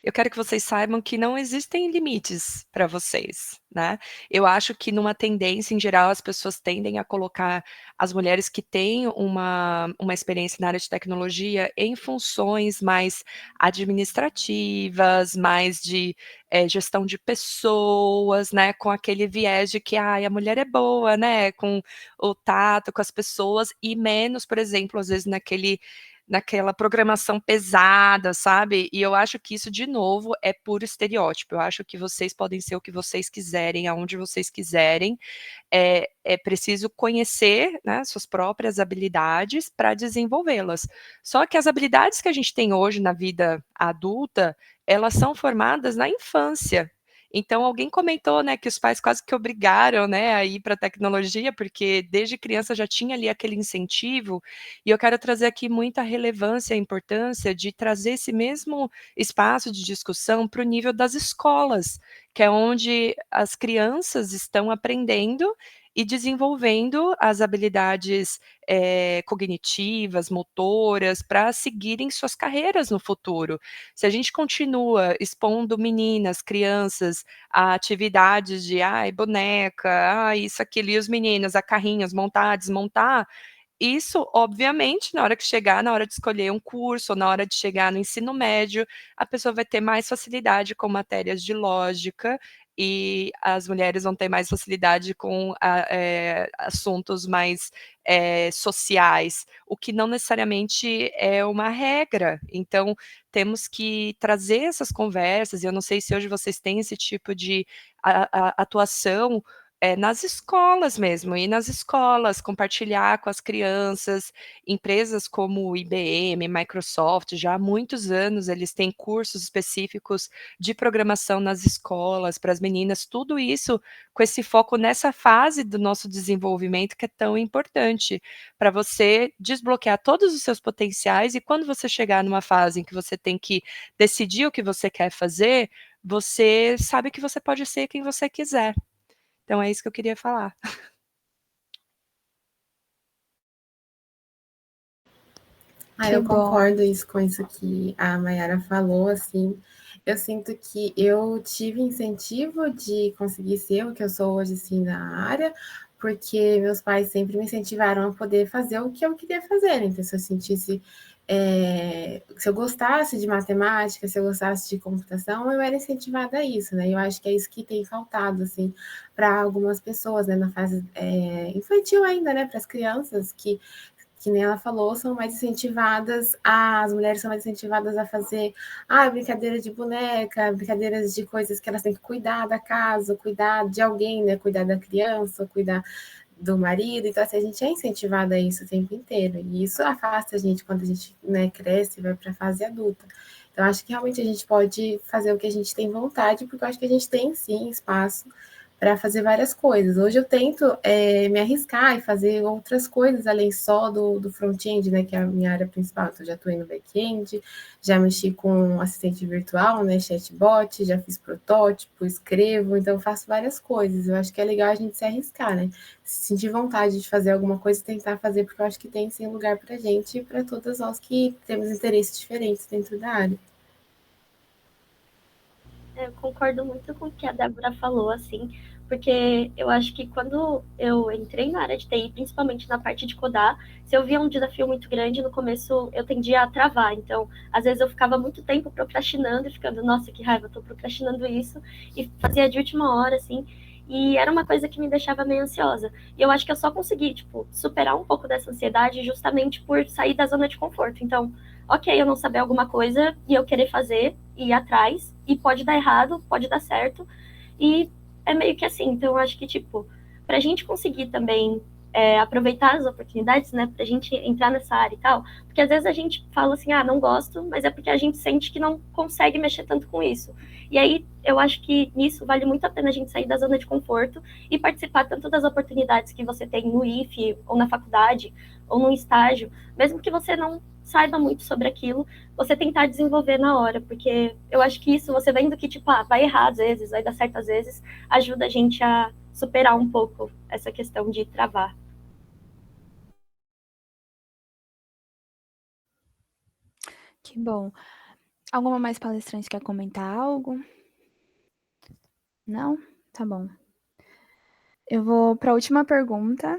Eu quero que vocês saibam que não existem limites para vocês, né. Eu acho que numa tendência em geral as pessoas tendem a colocar as mulheres que têm uma experiência na área de tecnologia em funções mais administrativas, mais de, gestão de pessoas, né, com aquele viés de que: "Ai, a mulher é boa, né, com o tato com as pessoas", e menos, por exemplo, às vezes naquela programação pesada, sabe. E eu acho que isso, de novo, é puro estereótipo. Eu acho que vocês podem ser o que vocês quiserem, aonde vocês quiserem. É preciso conhecer, né, suas próprias habilidades para desenvolvê-las. Só que as habilidades que a gente tem hoje na vida adulta, elas são formadas na infância. Então alguém comentou, né, que os pais quase que obrigaram, né, a ir para a tecnologia, porque desde criança já tinha ali aquele incentivo, e eu quero trazer aqui muita relevância e importância de trazer esse mesmo espaço de discussão para o nível das escolas, que é onde as crianças estão aprendendo e desenvolvendo as habilidades, cognitivas, motoras, para seguirem suas carreiras no futuro. Se a gente continua expondo meninas, crianças a atividades de, ai, boneca, ai, isso, aquilo, e os meninos a carrinhos, montar, desmontar, isso, obviamente, na hora que chegar, na hora de escolher um curso, ou na hora de chegar no ensino médio, a pessoa vai ter mais facilidade com matérias de lógica, e as mulheres vão ter mais facilidade com assuntos mais, sociais, o que não necessariamente é uma regra. Então, temos que trazer essas conversas, e eu não sei se hoje vocês têm esse tipo de atuação, nas escolas mesmo, ir nas escolas, compartilhar com as crianças. Empresas como o IBM, Microsoft, já há muitos anos eles têm cursos específicos de programação nas escolas, para as meninas, tudo isso com esse foco nessa fase do nosso desenvolvimento que é tão importante, para você desbloquear todos os seus potenciais, e quando você chegar numa fase em que você tem que decidir o que você quer fazer, você sabe que você pode ser quem você quiser. Então é isso que eu queria falar. Ah, Que eu bom. concordo com isso que a Mayara falou, assim. Eu sinto que eu tive incentivo de conseguir ser o que eu sou hoje, assim, na área, porque meus pais sempre me incentivaram a poder fazer o que eu queria fazer. Então, se eu sentisse, se eu gostasse de matemática, se eu gostasse de computação, eu era incentivada a isso, né? Eu acho que é isso que tem faltado, assim, para algumas pessoas, né, na fase infantil ainda, né, para as crianças que nem ela falou, são mais incentivadas, as mulheres são mais incentivadas a fazer brincadeira de boneca, brincadeiras de coisas que elas têm que cuidar da casa, cuidar de alguém, né? Cuidar da criança, cuidar do marido. Então, assim, a gente é incentivada a isso o tempo inteiro. E isso afasta a gente quando a gente, né, cresce e vai para a fase adulta. Então, acho que realmente a gente pode fazer o que a gente tem vontade, porque eu acho que a gente tem, sim, espaço para fazer várias coisas. Hoje eu tento me arriscar e fazer outras coisas além só do front-end, né, que é a minha área principal. Então, já estou no back-end, já mexi com assistente virtual, né, chatbot, já fiz protótipo, escrevo, então eu faço várias coisas. Eu acho que é legal a gente se arriscar, né? Se sentir vontade de fazer alguma coisa e tentar fazer, porque eu acho que tem sim lugar para a gente e para todas nós que temos interesses diferentes dentro da área. Eu concordo muito com o que a Débora falou, assim, porque eu acho que quando eu entrei na área de TI, principalmente na parte de codar, se eu via um desafio muito grande, no começo eu tendia a travar. Então, às vezes eu ficava muito tempo procrastinando e ficando, nossa, que raiva, eu tô procrastinando isso, e fazia de última hora, assim, e era uma coisa que me deixava meio ansiosa. E eu acho que eu só consegui, tipo, superar um pouco dessa ansiedade justamente por sair da zona de conforto. Então, ok, eu não saber alguma coisa e eu querer fazer, ir atrás, e pode dar errado, pode dar certo, e é meio que assim. Então, eu acho que, tipo, pra gente conseguir também aproveitar as oportunidades, né, para a gente entrar nessa área e tal, porque às vezes a gente fala assim, não gosto, mas é porque a gente sente que não consegue mexer tanto com isso. E aí eu acho que nisso vale muito a pena a gente sair da zona de conforto e participar tanto das oportunidades que você tem no IFE, ou na faculdade, ou no estágio, mesmo que você não saiba muito sobre aquilo, você tentar desenvolver na hora, porque eu acho que isso, você vendo que, tipo, vai errar às vezes, vai dar certo às vezes, ajuda a gente a superar um pouco essa questão de travar. Que bom. Alguma mais palestrante quer comentar algo? Não? Tá bom. Eu vou para a última pergunta.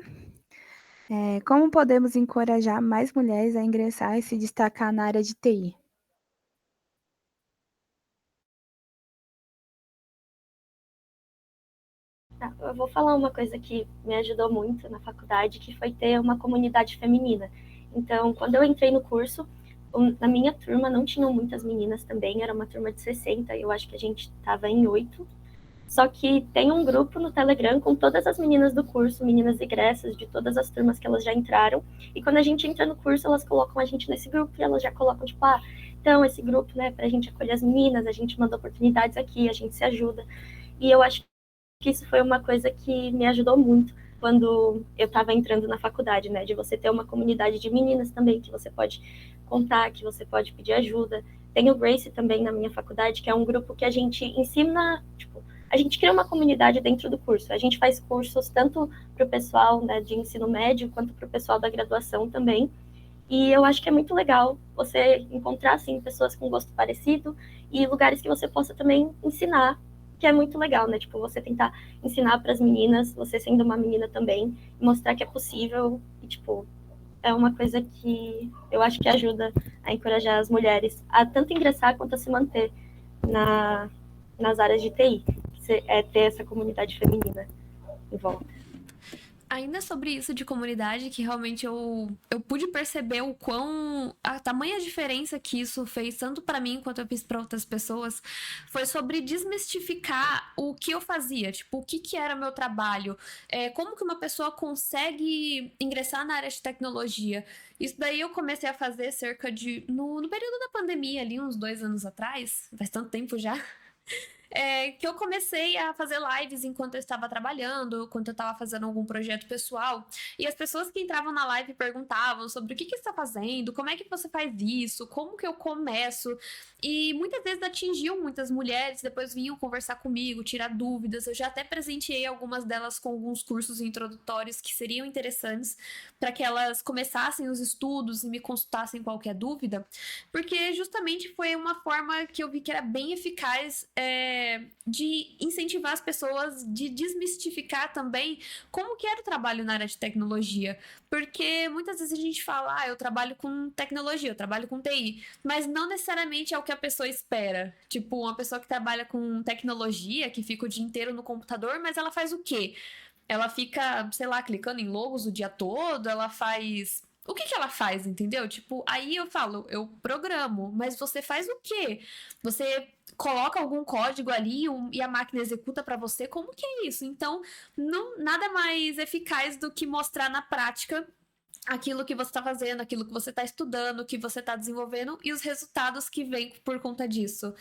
Como podemos encorajar mais mulheres a ingressar e se destacar na área de TI? Eu vou falar uma coisa que me ajudou muito na faculdade, que foi ter uma comunidade feminina. Então, quando eu entrei no curso, na minha turma não tinham muitas meninas também, era uma turma de 60, eu acho que a gente estava em 8. Só que tem um grupo no Telegram com todas as meninas do curso, meninas egressas de todas as turmas que elas já entraram. E quando a gente entra no curso, elas colocam a gente nesse grupo e elas já colocam, tipo, então esse grupo, né, pra gente acolher as meninas, a gente manda oportunidades aqui, a gente se ajuda. E eu acho que isso foi uma coisa que me ajudou muito quando eu estava entrando na faculdade, né, de você ter uma comunidade de meninas também, que você pode contar, que você pode pedir ajuda. Tem o Grace também na minha faculdade, que é um grupo que a gente ensina, tipo, a gente cria uma comunidade dentro do curso. A gente faz cursos tanto para o pessoal, né, de ensino médio, quanto para o pessoal da graduação também. E eu acho que é muito legal você encontrar, assim, pessoas com gosto parecido e lugares que você possa também ensinar, que é muito legal, né? Tipo, você tentar ensinar para as meninas, você sendo uma menina também, mostrar que é possível e, tipo, é uma coisa que eu acho que ajuda a encorajar as mulheres a tanto ingressar quanto a se manter nas áreas de TI, ter essa comunidade feminina em volta. Ainda sobre isso de comunidade, que realmente eu pude perceber a tamanha diferença que isso fez, tanto para mim quanto eu fiz para outras pessoas, foi sobre desmistificar o que eu fazia, tipo, o que era meu trabalho, como que uma pessoa consegue ingressar na área de tecnologia. Isso daí eu comecei a fazer cerca de, no período da pandemia ali, uns 2 anos atrás, faz tanto tempo já, que eu comecei a fazer lives enquanto eu estava trabalhando, enquanto eu estava fazendo algum projeto pessoal, e as pessoas que entravam na live perguntavam sobre o que você está fazendo, como é que você faz isso, como que eu começo, e muitas vezes atingiam muitas mulheres, depois vinham conversar comigo, tirar dúvidas. Eu já até presenteei algumas delas com alguns cursos introdutórios que seriam interessantes para que elas começassem os estudos e me consultassem qualquer dúvida, porque justamente foi uma forma que eu vi que era bem eficaz de incentivar as pessoas, de desmistificar também como que era o trabalho na área de tecnologia, porque muitas vezes a gente fala, eu trabalho com tecnologia, eu trabalho com TI, mas não necessariamente é o que a pessoa espera. Tipo, uma pessoa que trabalha com tecnologia, que fica o dia inteiro no computador, mas ela faz o quê? Ela fica, sei lá, clicando em logos o dia todo, ela faz... O que ela faz, entendeu? Tipo, aí eu falo, eu programo, mas você faz o quê? Você coloca algum código ali e a máquina executa para você? Como que é isso? Então, nada mais eficaz do que mostrar na prática aquilo que você está fazendo, aquilo que você está estudando, que você está desenvolvendo e os resultados que vêm por conta disso.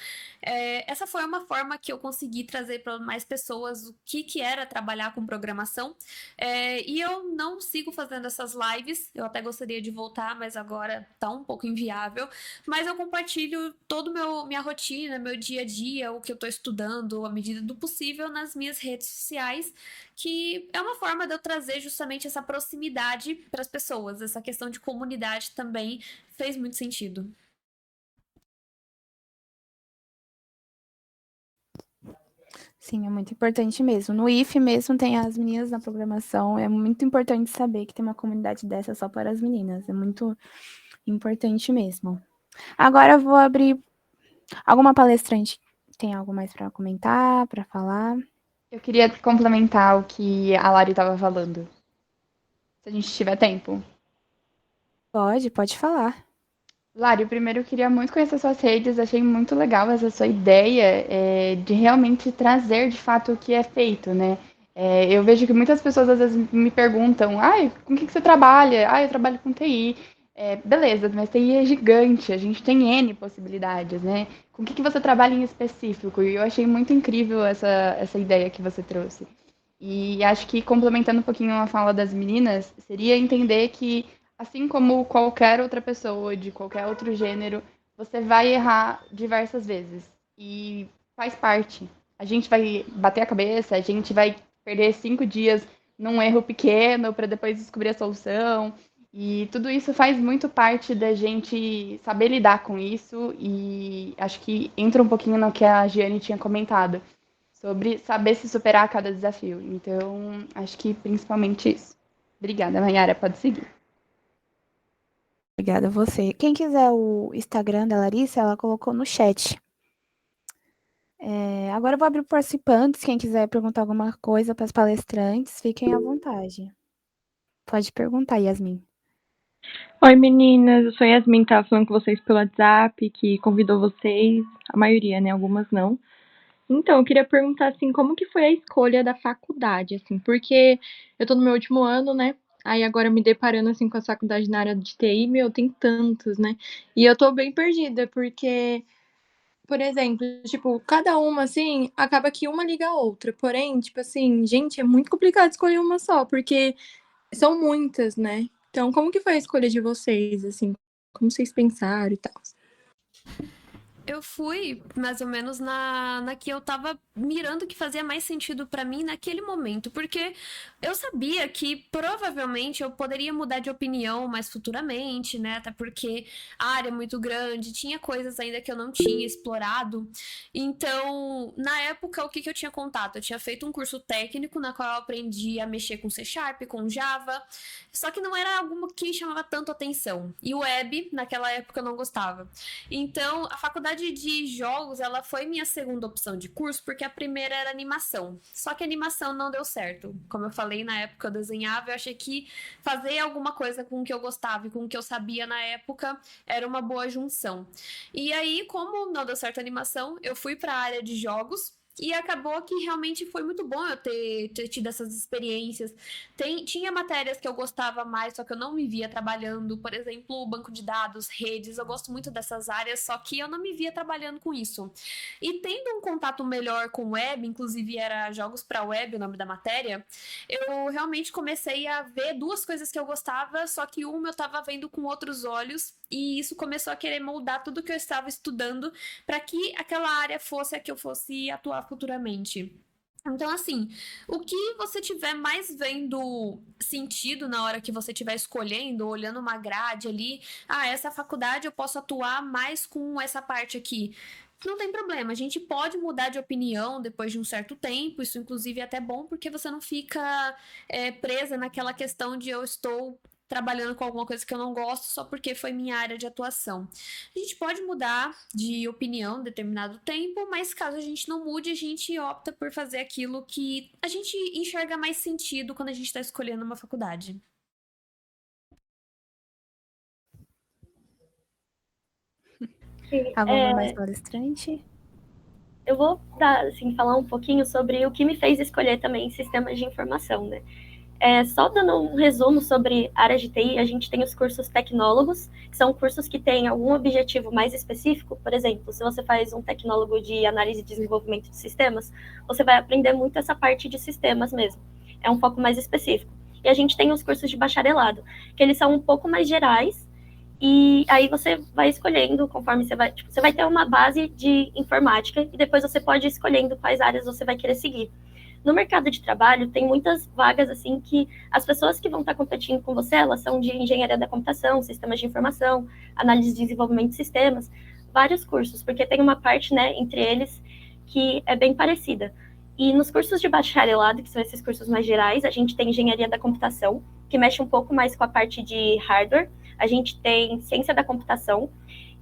Essa foi uma forma que eu consegui trazer para mais pessoas o que era trabalhar com programação. E eu não sigo fazendo essas lives, eu até gostaria de voltar, mas agora está um pouco inviável. Mas eu compartilho toda minha rotina, meu dia a dia, o que eu estou estudando, à medida do possível, nas minhas redes sociais, que é uma forma de eu trazer justamente essa proximidade para as pessoas. Essa questão de comunidade também fez muito sentido. Sim, é muito importante mesmo. No IFE mesmo tem as meninas na programação. É muito importante saber que tem uma comunidade dessa só para as meninas. É muito importante mesmo. Agora eu vou abrir... Alguma palestrante tem algo mais para comentar, para falar? Eu queria complementar o que a Lari estava falando. Se a gente tiver tempo. Pode falar. Lari, primeiro eu queria muito conhecer suas redes, achei muito legal essa sua ideia de realmente trazer de fato o que é feito, né? Eu vejo que muitas pessoas às vezes me perguntam, com o que você trabalha? Eu trabalho com TI. Beleza, mas TI é gigante, a gente tem N possibilidades, né? Com o que você trabalha em específico? E eu achei muito incrível essa ideia que você trouxe. E acho que, complementando um pouquinho a fala das meninas, seria entender que, assim como qualquer outra pessoa de qualquer outro gênero, você vai errar diversas vezes. E faz parte. A gente vai bater a cabeça, a gente vai perder 5 dias num erro pequeno para depois descobrir a solução. E tudo isso faz muito parte da gente saber lidar com isso. E acho que entra um pouquinho no que a Giane tinha comentado sobre saber se superar a cada desafio. Então, acho que principalmente isso. Obrigada, Mayara. Pode seguir. Obrigada a você. Quem quiser o Instagram da Larissa, ela colocou no chat. Agora eu vou abrir para participantes. Quem quiser perguntar alguma coisa para as palestrantes, fiquem à vontade. Pode perguntar, Yasmin. Oi, meninas. Eu sou Yasmin, tava falando com vocês pelo WhatsApp, que convidou vocês, a maioria, né? Algumas não. Então, eu queria perguntar, assim, como que foi a escolha da faculdade, assim, porque eu tô no meu último ano, né? Aí agora me deparando, assim, com a faculdade na área de TI, meu, tem tantos, né? E eu tô bem perdida, porque, por exemplo, tipo, cada uma, assim, acaba que uma liga a outra. Porém, tipo assim, gente, é muito complicado escolher uma só, porque são muitas, né? Então, como que foi a escolha de vocês, assim? Como vocês pensaram e tal? Eu fui mais ou menos na que eu tava mirando que fazia mais sentido pra mim naquele momento, porque eu sabia que provavelmente eu poderia mudar de opinião mais futuramente, né? Até porque a área é muito grande, tinha coisas ainda que eu não tinha explorado. Então, na época, o que eu tinha contato? Eu tinha feito um curso técnico na qual eu aprendi a mexer com C Sharp, com Java, só que não era algo que chamava tanto atenção. E o web, naquela época, eu não gostava. Então, a faculdade de jogos, ela foi minha segunda opção de curso, porque a primeira era animação. Só que a animação não deu certo. Como eu falei, na época eu desenhava, eu achei que fazer alguma coisa com o que eu gostava e com o que eu sabia na época era uma boa junção. E aí, como não deu certo a animação, eu fui para a área de jogos. E acabou que realmente foi muito bom eu ter tido essas experiências. Tinha matérias que eu gostava mais, só que eu não me via trabalhando. Por exemplo, banco de dados, redes. Eu gosto muito dessas áreas, só que eu não me via trabalhando com isso. E tendo um contato melhor com web, inclusive era jogos para web, o nome da matéria, eu realmente comecei a ver duas coisas que eu gostava, só que uma eu estava vendo com outros olhos. E isso começou a querer moldar tudo que eu estava estudando para que aquela área fosse a que eu fosse atuar futuramente. Então, assim, o que você tiver mais vendo sentido na hora que você estiver escolhendo, olhando uma grade ali, essa faculdade eu posso atuar mais com essa parte aqui. Não tem problema, a gente pode mudar de opinião depois de um certo tempo, isso inclusive é até bom porque você não fica presa naquela questão de eu estou trabalhando com alguma coisa que eu não gosto só porque foi minha área de atuação. A gente pode mudar de opinião em determinado tempo, mas caso a gente não mude, a gente opta por fazer aquilo que a gente enxerga mais sentido quando a gente está escolhendo uma faculdade. Alguma mais palestrante? Eu vou falar um pouquinho sobre o que me fez escolher também sistemas de informação, né? Só dando um resumo sobre área de TI, a gente tem os cursos tecnólogos, que são cursos que têm algum objetivo mais específico. Por exemplo, se você faz um tecnólogo de análise e desenvolvimento de sistemas, você vai aprender muito essa parte de sistemas mesmo. É um foco mais específico. E a gente tem os cursos de bacharelado, que eles são um pouco mais gerais, e aí você vai escolhendo conforme você vai ter uma base de informática, e depois você pode ir escolhendo quais áreas você vai querer seguir. No mercado de trabalho, tem muitas vagas, assim, que as pessoas que vão estar competindo com você, elas são de engenharia da computação, sistemas de informação, análise de desenvolvimento de sistemas, vários cursos, porque tem uma parte, né, entre eles que é bem parecida. E nos cursos de bacharelado, que são esses cursos mais gerais, a gente tem engenharia da computação, que mexe um pouco mais com a parte de hardware, a gente tem ciência da computação,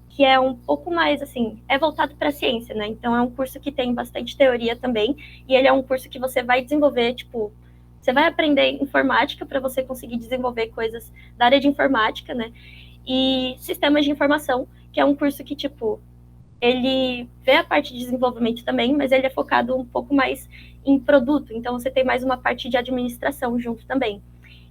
que é um pouco mais, assim, é voltado para a ciência, né? Então, é um curso que tem bastante teoria também, e ele é um curso que você vai desenvolver, você vai aprender informática para você conseguir desenvolver coisas da área de informática, né? E sistemas de informação, que é um curso que, ele vê a parte de desenvolvimento também, mas ele é focado um pouco mais em produto, então você tem mais uma parte de administração junto também.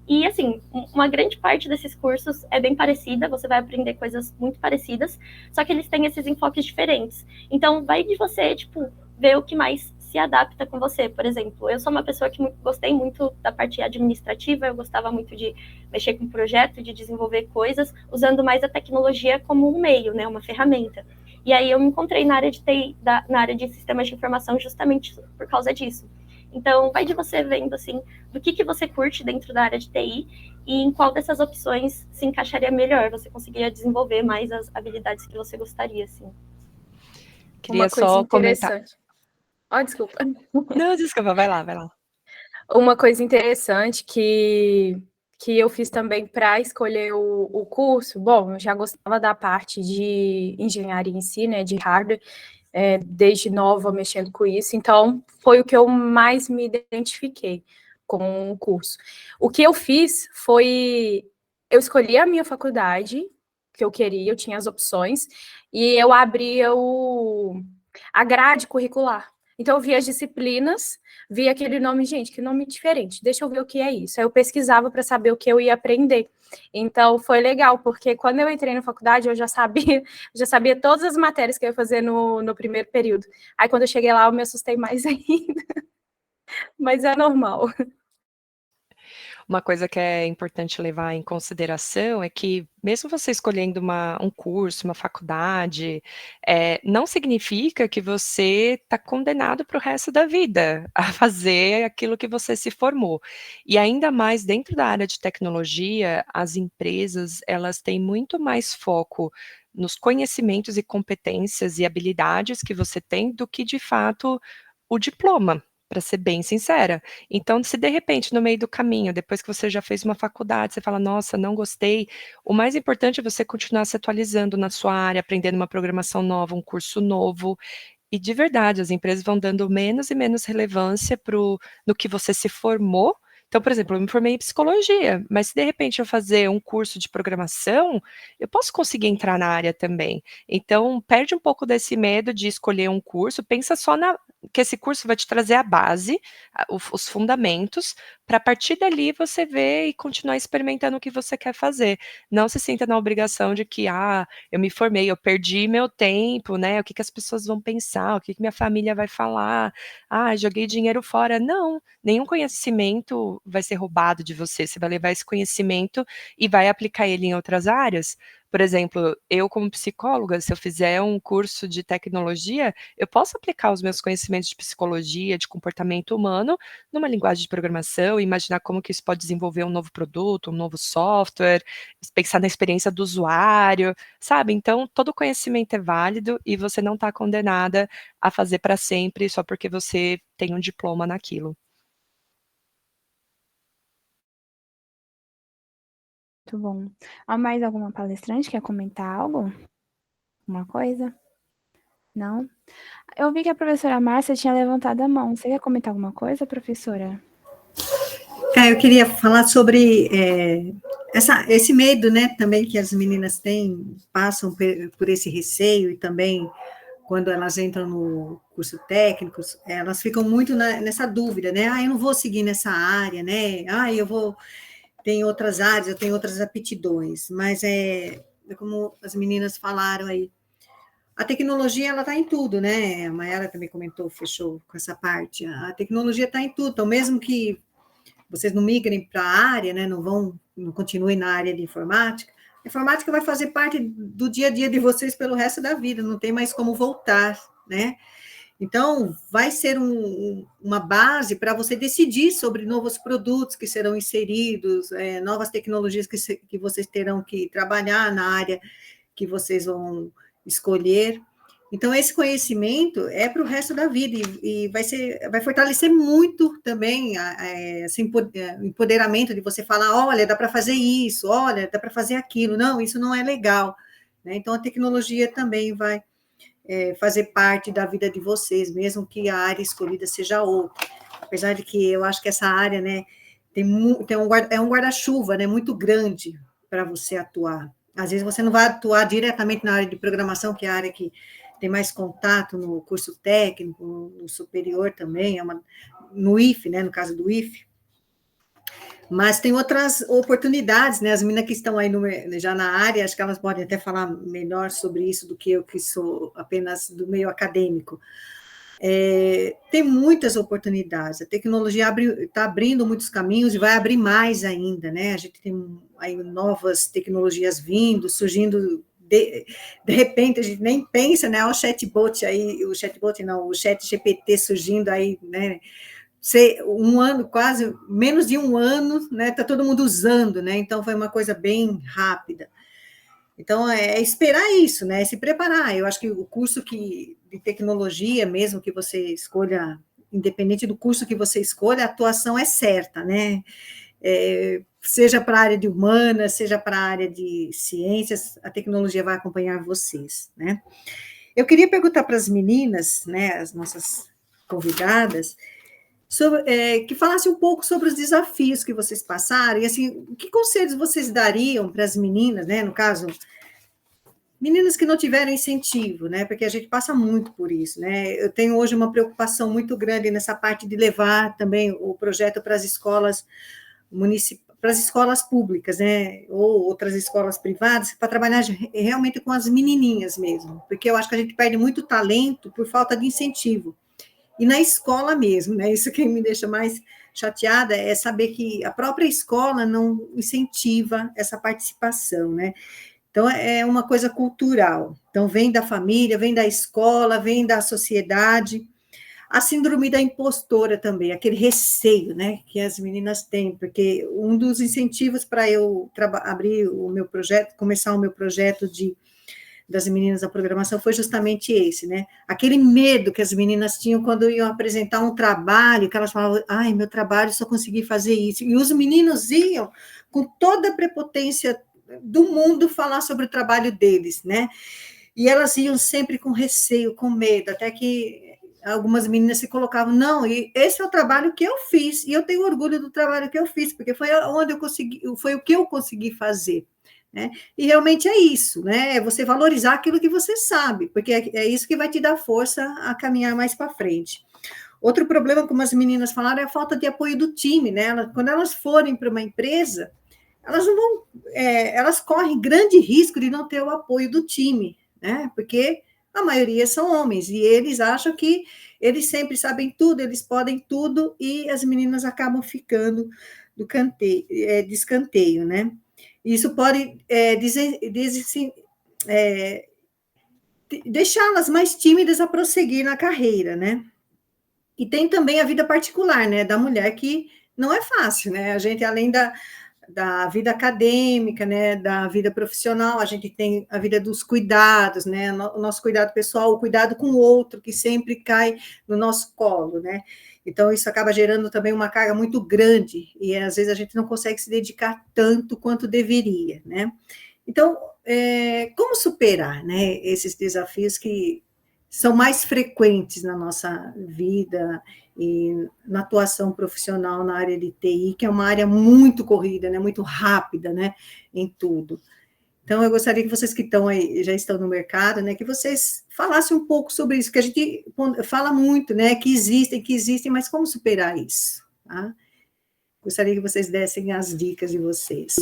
E, assim, uma grande parte desses cursos é bem parecida, você vai aprender coisas muito parecidas, só que eles têm esses enfoques diferentes. Então, vai de você, tipo, ver o que mais se adapta com você. Por exemplo, eu sou uma pessoa que gostei muito da parte administrativa, eu gostava muito de mexer com projeto, de desenvolver coisas, usando mais a tecnologia como um meio, né, uma ferramenta. E aí eu me encontrei na área de TI, na área de sistemas de informação justamente por causa disso. Então, vai de você vendo, assim, do que você curte dentro da área de TI e em qual dessas opções se encaixaria melhor, você conseguiria desenvolver mais as habilidades que você gostaria, assim. Queria Uma coisa só comentar. interessante. Oh, desculpa. Não, desculpa, vai lá, vai lá. Uma coisa interessante que eu fiz também para escolher o curso, bom, eu já gostava da parte de engenharia em si, né, de hardware, desde nova mexendo com isso, então foi o que eu mais me identifiquei com o curso. O que eu fiz foi, eu escolhi a minha faculdade que eu queria, eu tinha as opções, e eu abria a grade curricular. Então eu via as disciplinas, via aquele nome, gente, que nome diferente, deixa eu ver o que é isso. Aí eu pesquisava para saber o que eu ia aprender. Então foi legal, porque quando eu entrei na faculdade, eu já sabia todas as matérias que eu ia fazer no primeiro período. Aí quando eu cheguei lá, eu me assustei mais ainda. Mas é normal. Uma coisa que é importante levar em consideração é que, mesmo você escolhendo um curso, uma faculdade, não significa que você está condenado para o resto da vida a fazer aquilo que você se formou. E ainda mais dentro da área de tecnologia, as empresas, elas têm muito mais foco nos conhecimentos e competências e habilidades que você tem do que, de fato, o diploma, para ser bem sincera. Então, se de repente, no meio do caminho, depois que você já fez uma faculdade, você fala, nossa, não gostei, o mais importante é você continuar se atualizando na sua área, aprendendo uma programação nova, um curso novo, e de verdade, as empresas vão dando menos e menos relevância no que você se formou. Então, por exemplo, eu me formei em psicologia, mas se de repente eu fazer um curso de programação, eu posso conseguir entrar na área também. Então, perde um pouco desse medo de escolher um curso, pensa só que esse curso vai te trazer a base, os fundamentos, para a partir dali você ver e continuar experimentando o que você quer fazer. Não se sinta na obrigação de que, eu me formei, eu perdi meu tempo, né? O que as pessoas vão pensar, o que minha família vai falar, joguei dinheiro fora. Não, nenhum conhecimento vai ser roubado de você. Você vai levar esse conhecimento e vai aplicar ele em outras áreas. Por exemplo, eu como psicóloga, se eu fizer um curso de tecnologia, eu posso aplicar os meus conhecimentos de psicologia, de comportamento humano, numa linguagem de programação, imaginar como que isso pode desenvolver um novo produto, um novo software, pensar na experiência do usuário, sabe? Então, todo conhecimento é válido e você não está condenada a fazer para sempre só porque você tem um diploma naquilo. Muito bom. Há mais alguma palestrante que quer comentar algo? Uma coisa? Não? Eu vi que a professora Márcia tinha levantado a mão. Você quer comentar alguma coisa, professora? Eu queria falar sobre esse medo, né, também que as meninas têm, passam por esse receio, e também quando elas entram no curso técnico, elas ficam muito nessa dúvida, né, eu não vou seguir nessa área, né, tem outras áreas, eu tenho outras aptidões, mas como as meninas falaram aí, a tecnologia, ela está em tudo, né, a Mayara também comentou, fechou com essa parte, a tecnologia está em tudo, então mesmo que vocês não migrem para a área, né, não continuem na área de informática, a informática vai fazer parte do dia a dia de vocês pelo resto da vida, não tem mais como voltar, né? Então, vai ser uma base para você decidir sobre novos produtos que serão inseridos, novas tecnologias que vocês terão que trabalhar na área que vocês vão escolher. Então, esse conhecimento é para o resto da vida e vai fortalecer muito também esse empoderamento de você falar, olha, dá para fazer isso, olha, dá para fazer aquilo. Não, isso não é legal, né? Então, a tecnologia também vai fazer parte da vida de vocês, mesmo que a área escolhida seja outra. Apesar de que eu acho que essa área, né, é um guarda-chuva, né, muito grande para você atuar. Às vezes você não vai atuar diretamente na área de programação, que é a área que tem mais contato no curso técnico, no superior também, no IFE, né, no caso do IFE. Mas tem outras oportunidades, né? As meninas que estão aí já na área, acho que elas podem até falar melhor sobre isso do que eu, que sou apenas do meio acadêmico. Tem muitas oportunidades, a tecnologia está abrindo muitos caminhos e vai abrir mais ainda, né? A gente tem aí novas tecnologias vindo, surgindo, de repente, a gente nem pensa, né? O chatbot aí, o chat GPT surgindo aí, né? Um ano, quase, menos de um ano, né? Está todo mundo usando, né? Então, foi uma coisa bem rápida. Então, é esperar isso, né? Se preparar. Eu acho que o curso de tecnologia, mesmo que você escolha, independente do curso que você escolha, a atuação é certa, né? Seja para a área de humanas, seja para a área de ciências, a tecnologia vai acompanhar vocês, né? Eu queria perguntar para as meninas, né, as nossas convidadas, que falasse um pouco sobre os desafios que vocês passaram, e assim, que conselhos vocês dariam para as meninas, né, no caso, meninas que não tiveram incentivo, né, porque a gente passa muito por isso, né, eu tenho hoje uma preocupação muito grande nessa parte de levar também o projeto para as escolas municipais, para as escolas públicas, né, ou outras escolas privadas, para trabalhar realmente com as menininhas mesmo, porque eu acho que a gente perde muito talento por falta de incentivo. E na escola mesmo, né? Isso que me deixa mais chateada é saber que a própria escola não incentiva essa participação, né? Então, é uma coisa cultural. Então, vem da família, vem da escola, vem da sociedade. A síndrome da impostora também, aquele receio, né, que as meninas têm, porque um dos incentivos para eu abrir o meu projeto, começar o meu projeto das meninas da programação foi justamente esse, né? Aquele medo que as meninas tinham quando iam apresentar um trabalho, que elas falavam, ai, meu trabalho só consegui fazer isso. E os meninos iam com toda a prepotência do mundo falar sobre o trabalho deles, né? E elas iam sempre com receio, com medo, até que algumas meninas se colocavam, não, e esse é o trabalho que eu fiz, e eu tenho orgulho do trabalho que eu fiz, porque foi onde eu consegui, foi o que eu consegui fazer. Né? E realmente é isso, né? É você valorizar aquilo que você sabe, porque é isso que vai te dar força a caminhar mais para frente. Outro problema, como as meninas falaram, é a falta de apoio do time, né? Quando elas forem para uma empresa, elas não vão, elas correm grande risco de não ter o apoio do time, né? Porque a maioria são homens e eles acham que eles sempre sabem tudo, eles podem tudo e as meninas acabam ficando de escanteio, né? Isso pode deixá-las mais tímidas a prosseguir na carreira, né? E tem também a vida particular, né, da mulher, que não é fácil, né? A gente, além da vida acadêmica, né, da vida profissional, a gente tem a vida dos cuidados, né, o nosso cuidado pessoal, o cuidado com o outro, que sempre cai no nosso colo, né? Então, isso acaba gerando também uma carga muito grande, e às vezes a gente não consegue se dedicar tanto quanto deveria, né? Então, como superar, né, esses desafios que são mais frequentes na nossa vida e na atuação profissional na área de TI, que é uma área muito corrida, né, muito rápida, né, em tudo. Então, eu gostaria que vocês que estão aí, já estão no mercado, né, que vocês falassem um pouco sobre isso, que a gente fala muito, né, que existem, mas como superar isso? Tá? Gostaria que vocês dessem as dicas de vocês.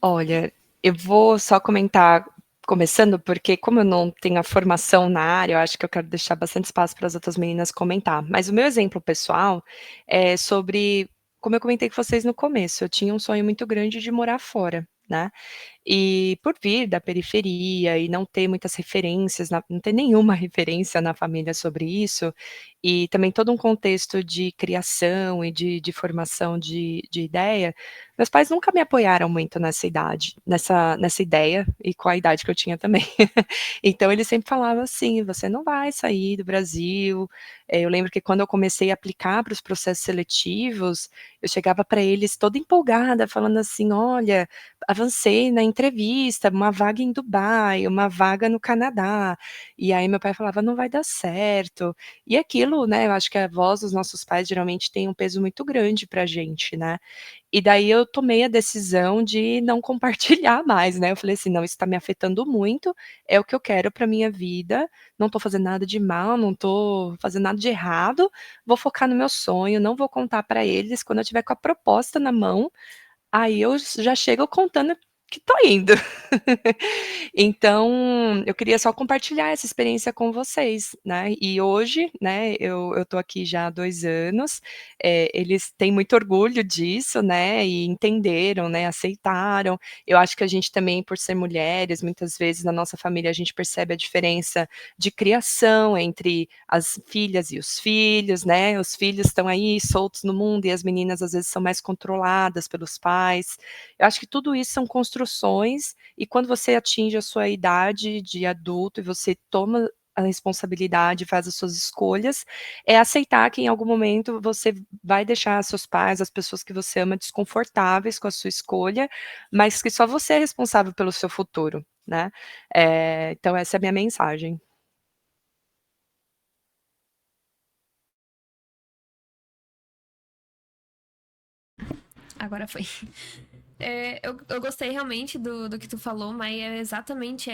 Olha, eu vou só comentar, começando, porque como eu não tenho a formação na área, eu acho que eu quero deixar bastante espaço para as outras meninas comentar. Mas o meu exemplo pessoal é sobre, como eu comentei com vocês no começo, eu tinha um sonho muito grande de morar fora, né? E por vir da periferia e não ter muitas referências, não ter nenhuma referência na família sobre isso, e também todo um contexto de criação e de formação de ideia, meus pais nunca me apoiaram muito nessa ideia, e com a idade que eu tinha também. Então eles sempre falavam assim, você não vai sair do Brasil. Eu lembro que quando eu comecei a aplicar para os processos seletivos, eu chegava para eles toda empolgada, falando assim, olha, avancei na entrevista, uma vaga em Dubai, uma vaga no Canadá. E aí meu pai falava, não vai dar certo. E aquilo, né, eu acho que a voz dos nossos pais geralmente tem um peso muito grande pra gente, né? E daí eu tomei a decisão de não compartilhar mais, né? Eu falei assim, não, isso está me afetando muito, é o que eu quero para minha vida, não estou fazendo nada de mal, não estou fazendo nada de errado, vou focar no meu sonho, não vou contar para eles. Quando eu tiver com a proposta na mão, aí eu já chego contando que tô indo. Então, eu queria só compartilhar essa experiência com vocês, né? E hoje, né, eu tô aqui já há 2 anos, eles têm muito orgulho disso, né, e entenderam, né, aceitaram. Eu acho que a gente também, por ser mulheres, muitas vezes na nossa família a gente percebe a diferença de criação entre as filhas e os filhos, né? Os filhos estão aí soltos no mundo e as meninas às vezes são mais controladas pelos pais. Eu acho que tudo isso são construções e quando você atinge a sua idade de adulto e você toma a responsabilidade, faz as suas escolhas, é aceitar que em algum momento você vai deixar seus pais, as pessoas que você ama, desconfortáveis com a sua escolha, mas que só você é responsável pelo seu futuro, né? Então essa é a minha mensagem. Agora foi. Eu gostei realmente do que tu falou, mas é exatamente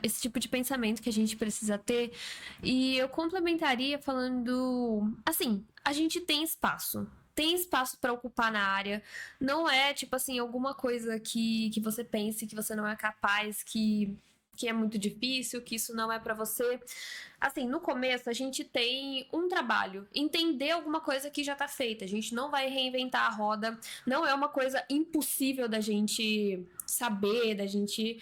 esse tipo de pensamento que a gente precisa ter. E eu complementaria falando, assim, a gente tem espaço. Tem espaço para ocupar na área. Não é, tipo assim, alguma coisa que você pense que você não é capaz, que é muito difícil, que isso não é para você. Assim, no começo a gente tem um trabalho, entender alguma coisa que já tá feita. A gente não vai reinventar a roda, não é uma coisa impossível da gente saber, da gente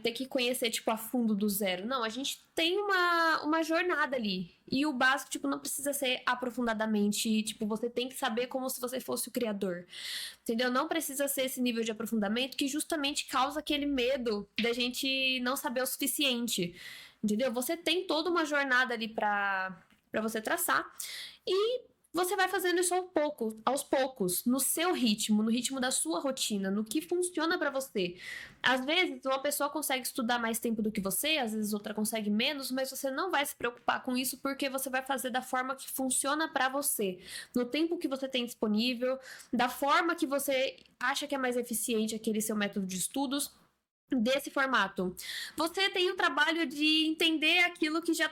ter que conhecer, tipo, a fundo do zero. Não, a gente tem uma jornada ali. E o básico, tipo, não precisa ser aprofundadamente, tipo, você tem que saber como se você fosse o criador. Entendeu? Não precisa ser esse nível de aprofundamento que justamente causa aquele medo da gente não saber o suficiente. Entendeu? Você tem toda uma jornada ali pra você traçar e você vai fazendo isso aos poucos, no seu ritmo, no ritmo da sua rotina, no que funciona pra você. Às vezes, uma pessoa consegue estudar mais tempo do que você, às vezes outra consegue menos, mas você não vai se preocupar com isso porque você vai fazer da forma que funciona pra você, no tempo que você tem disponível, da forma que você acha que é mais eficiente aquele seu método de estudos. Desse formato. Você tem o trabalho de entender aquilo que já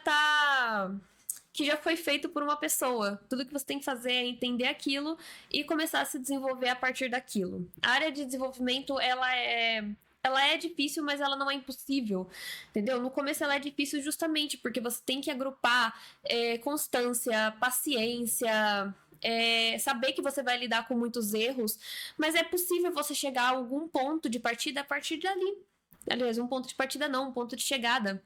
foi feito por uma pessoa. Tudo que você tem que fazer é entender aquilo e começar a se desenvolver a partir daquilo. A área de desenvolvimento, ela é difícil, mas ela não é impossível, entendeu? No começo ela é difícil justamente porque você tem que agrupar constância, paciência, saber que você vai lidar com muitos erros, mas é possível você chegar a algum ponto de partida a partir dali. Aliás, um ponto de partida não, um ponto de chegada.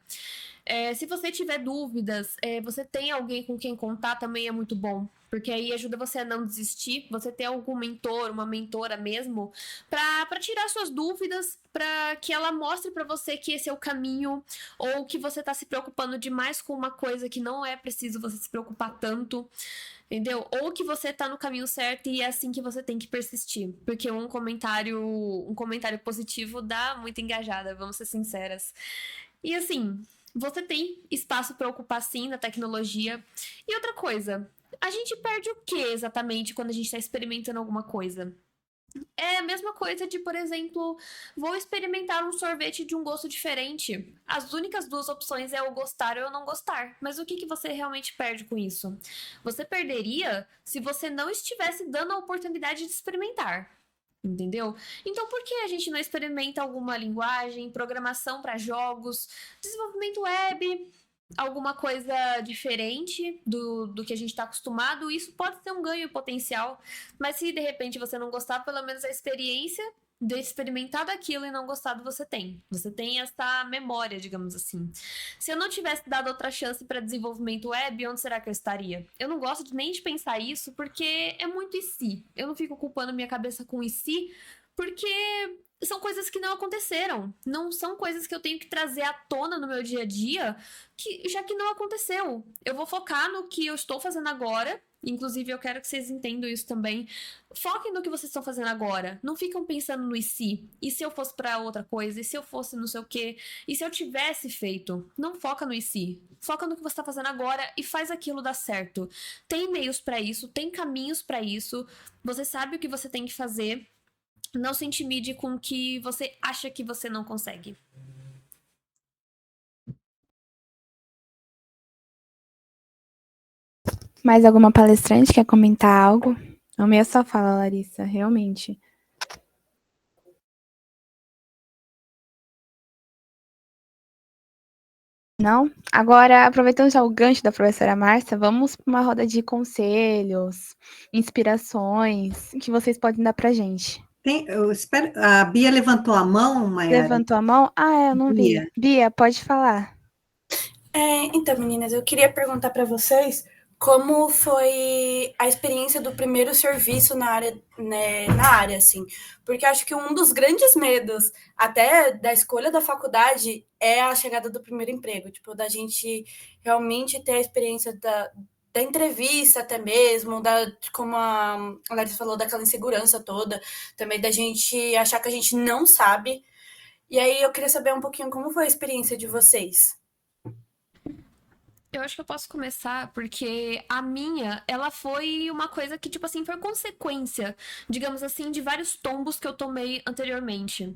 Se você tiver dúvidas, você tem alguém com quem contar também é muito bom, porque aí ajuda você a não desistir, você ter algum mentor, uma mentora mesmo, para tirar suas dúvidas, para que ela mostre para você que esse é o caminho, ou que você tá se preocupando demais com uma coisa que não é preciso você se preocupar tanto. Entendeu? Ou que você tá no caminho certo e é assim que você tem que persistir. Porque um comentário positivo dá muito engajada, vamos ser sinceras. E assim, você tem espaço para ocupar sim na tecnologia. E outra coisa, a gente perde o que exatamente quando a gente tá experimentando alguma coisa? É a mesma coisa de, por exemplo, vou experimentar um sorvete de um gosto diferente. As únicas duas opções é eu gostar ou eu não gostar. Mas o que você realmente perde com isso? Você perderia se você não estivesse dando a oportunidade de experimentar. Entendeu? Então, por que a gente não experimenta alguma linguagem, programação para jogos, desenvolvimento web, alguma coisa diferente do que a gente está acostumado? Isso pode ser um ganho potencial, mas se de repente você não gostar, pelo menos a experiência de experimentar daquilo e não gostado você tem. Você tem essa memória, digamos assim. Se eu não tivesse dado outra chance para desenvolvimento web, onde será que eu estaria? Eu não gosto nem de pensar isso, porque é muito e se. Eu não fico culpando minha cabeça com e se, porque são coisas que não aconteceram. Não são coisas que eu tenho que trazer à tona no meu dia a dia, já que não aconteceu. Eu vou focar no que eu estou fazendo agora. Inclusive, eu quero que vocês entendam isso também. Foquem no que vocês estão fazendo agora. Não ficam pensando no e se. E se eu fosse para outra coisa? E se eu fosse não sei o quê? E se eu tivesse feito? Não foca no e se. Foca no que você está fazendo agora e faz aquilo dar certo. Tem meios para isso, tem caminhos para isso. Você sabe o que você tem que fazer. Não se intimide com o que você acha que você não consegue. Mais alguma palestrante quer comentar algo? Amei a sua fala, Larissa, realmente. Não? Agora, aproveitando já o gancho da professora Márcia, vamos para uma roda de conselhos, inspirações, que vocês podem dar para a gente. Eu espero, a Bia levantou a mão, Mayara. Levantou a mão? Ah, eu não vi. Bia, pode falar. Então, meninas, eu queria perguntar para vocês como foi a experiência do primeiro serviço na área, né, assim, porque acho que um dos grandes medos até da escolha da faculdade é a chegada do primeiro emprego, tipo, da gente realmente ter a experiência da entrevista até mesmo, como a Larissa falou, daquela insegurança toda, também da gente achar que a gente não sabe. E aí eu queria saber um pouquinho como foi a experiência de vocês. Eu acho que eu posso começar porque a minha, ela foi uma coisa que, tipo assim, foi consequência, digamos assim, de vários tombos que eu tomei anteriormente.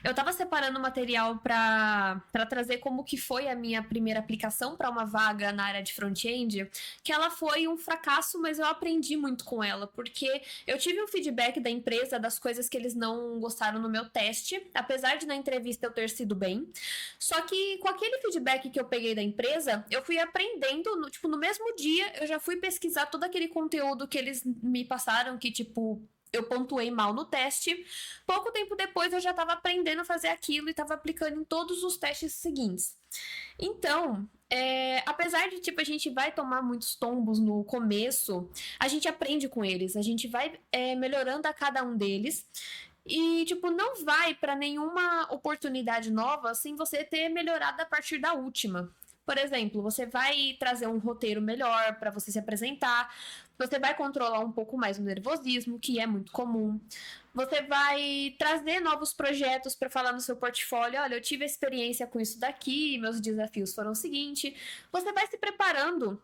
Eu tava separando material pra trazer como que foi a minha primeira aplicação para uma vaga na área de front-end, que ela foi um fracasso, mas eu aprendi muito com ela, porque eu tive um feedback da empresa das coisas que eles não gostaram no meu teste, apesar de na entrevista eu ter sido bem. Só que com aquele feedback que eu peguei da empresa, eu fui aprendendo, no mesmo dia, eu já fui pesquisar todo aquele conteúdo que eles me passaram, que, tipo, eu pontuei mal no teste. Pouco tempo depois, eu já estava aprendendo a fazer aquilo e estava aplicando em todos os testes seguintes. Então, apesar de, tipo, a gente vai tomar muitos tombos no começo, a gente aprende com eles, a gente vai melhorando a cada um deles. E, tipo, não vai para nenhuma oportunidade nova sem você ter melhorado a partir da última. Por exemplo, você vai trazer um roteiro melhor para você se apresentar, você vai controlar um pouco mais o nervosismo, que é muito comum. Você vai trazer novos projetos para falar no seu portfólio. Olha, eu tive experiência com isso daqui, meus desafios foram o seguinte. Você vai se preparando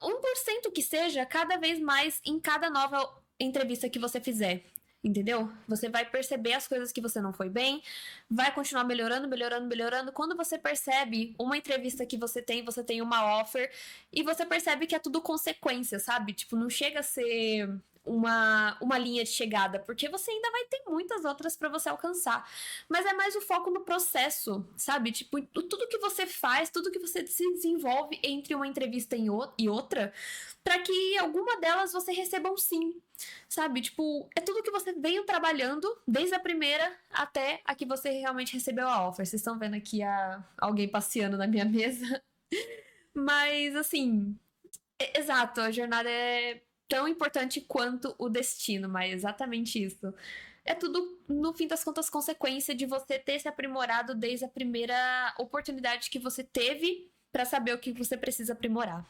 1% que seja cada vez mais em cada nova entrevista que você fizer. Entendeu? Você vai perceber as coisas que você não foi bem, vai continuar melhorando, melhorando, melhorando. Quando você percebe uma entrevista que você tem uma offer, e você percebe que é tudo consequência, sabe? Tipo, não chega a ser uma linha de chegada, porque você ainda vai ter muitas outras para você alcançar. Mas é mais o foco no processo, sabe? Tipo, tudo que você faz, tudo que você se desenvolve entre uma entrevista e outra, para que alguma delas você receba um sim. Sabe, tipo, é tudo que você veio trabalhando desde a primeira até a que você realmente recebeu a offer. Vocês estão vendo aqui alguém passeando na minha mesa. Mas, assim, exato, a jornada é tão importante quanto o destino, mas é exatamente isso. É tudo, no fim das contas, consequência de você ter se aprimorado desde a primeira oportunidade que você teve para saber o que você precisa aprimorar.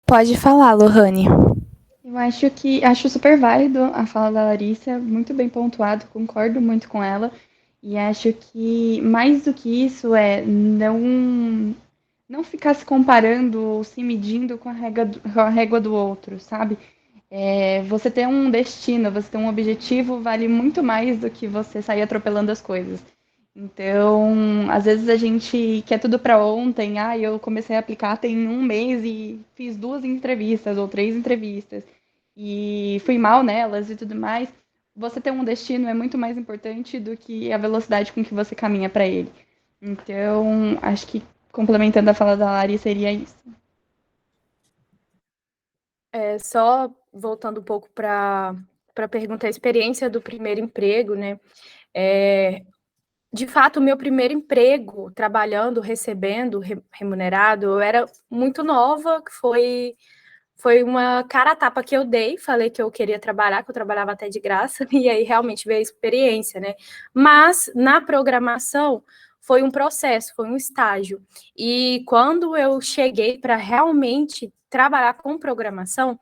Pode falar, Lohane. Eu acho super válido a fala da Larissa, muito bem pontuado, concordo muito com ela. E acho que mais do que isso é não ficar se comparando ou se medindo com a régua do outro, sabe? Você ter um destino, você ter um objetivo vale muito mais do que você sair atropelando as coisas. Então, às vezes a gente quer tudo para ontem. Eu comecei a aplicar tem um mês e fiz 2 entrevistas ou 3 entrevistas e fui mal nelas e tudo mais. Você ter um destino é muito mais importante do que a velocidade com que você caminha para ele. Então, acho que complementando a fala da Lari, seria isso. Só voltando um pouco para a pergunta, a experiência do primeiro emprego, né? De fato, o meu primeiro emprego, trabalhando, recebendo, remunerado, eu era muito nova, foi foi uma cara a tapa que eu dei, falei que eu queria trabalhar, que eu trabalhava até de graça, e aí realmente veio a experiência, né? Mas na programação foi um processo, foi um estágio. E quando eu cheguei para realmente trabalhar com programação,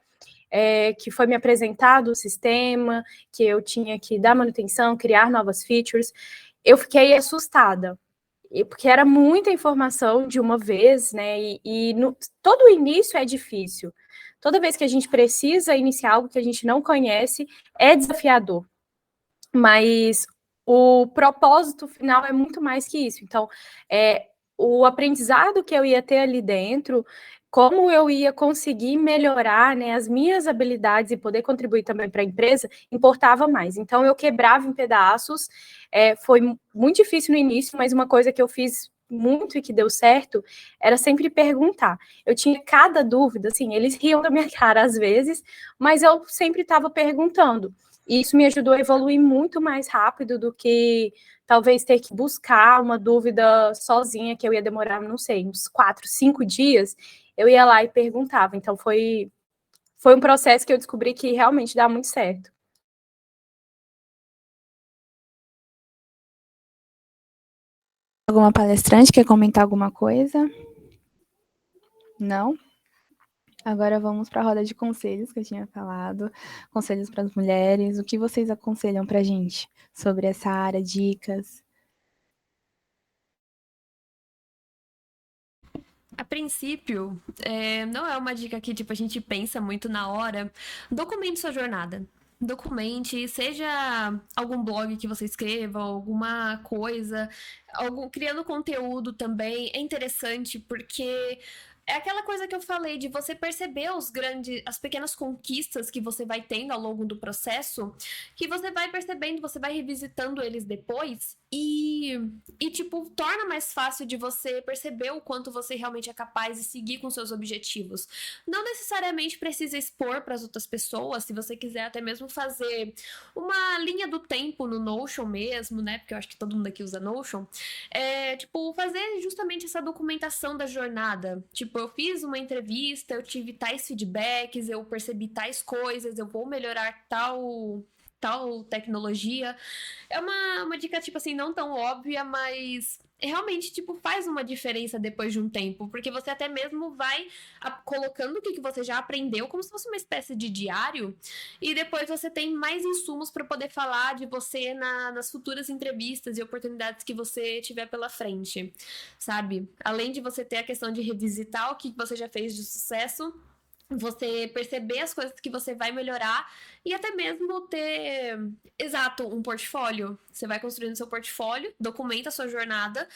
que foi me apresentado o sistema, que eu tinha que dar manutenção, criar novas features, eu fiquei assustada, porque era muita informação de uma vez, né? Todo o início é difícil. Toda vez que a gente precisa iniciar algo que a gente não conhece, é desafiador. Mas o propósito final é muito mais que isso. Então, o aprendizado que eu ia ter ali dentro, como eu ia conseguir melhorar, né, as minhas habilidades e poder contribuir também para a empresa, importava mais. Então, eu quebrava em pedaços. Foi muito difícil no início, mas uma coisa que eu fiz muito e que deu certo era sempre perguntar. Eu tinha cada dúvida, assim, eles riam da minha cara às vezes, mas eu sempre estava perguntando. E isso me ajudou a evoluir muito mais rápido do que talvez ter que buscar uma dúvida sozinha, que eu ia demorar, não sei, uns 4, 5 dias, eu ia lá e perguntava. Então, foi um processo que eu descobri que realmente dá muito certo. Alguma palestrante quer comentar alguma coisa? Não? Agora vamos para a roda de conselhos que eu tinha falado. Conselhos para as mulheres. O que vocês aconselham para a gente sobre essa área? Dicas? A princípio, não é uma dica que tipo, a gente pensa muito na hora. Documente sua jornada. Documente, seja algum blog que você escreva, alguma coisa, criando conteúdo também. É interessante porque é aquela coisa que eu falei de você perceber as pequenas conquistas que você vai tendo ao longo do processo, que você vai percebendo, você vai revisitando eles depois e tipo, torna mais fácil de você perceber o quanto você realmente é capaz de seguir com seus objetivos. Não necessariamente precisa expor para as outras pessoas, se você quiser até mesmo fazer uma linha do tempo no Notion mesmo, né? Porque eu acho que todo mundo aqui usa Notion. Tipo, fazer justamente essa documentação da jornada. Tipo, eu fiz uma entrevista, eu tive tais feedbacks, eu percebi tais coisas, eu vou melhorar tal tecnologia. É uma dica, tipo assim, não tão óbvia, mas realmente, tipo, faz uma diferença depois de um tempo, porque você até mesmo vai colocando o que você já aprendeu, como se fosse uma espécie de diário, e depois você tem mais insumos para poder falar de você nas futuras entrevistas e oportunidades que você tiver pela frente, sabe? Além de você ter a questão de revisitar o que você já fez de sucesso, você perceber as coisas que você vai melhorar e até mesmo ter, exato, um portfólio. Você vai construindo seu portfólio, documenta a sua jornada,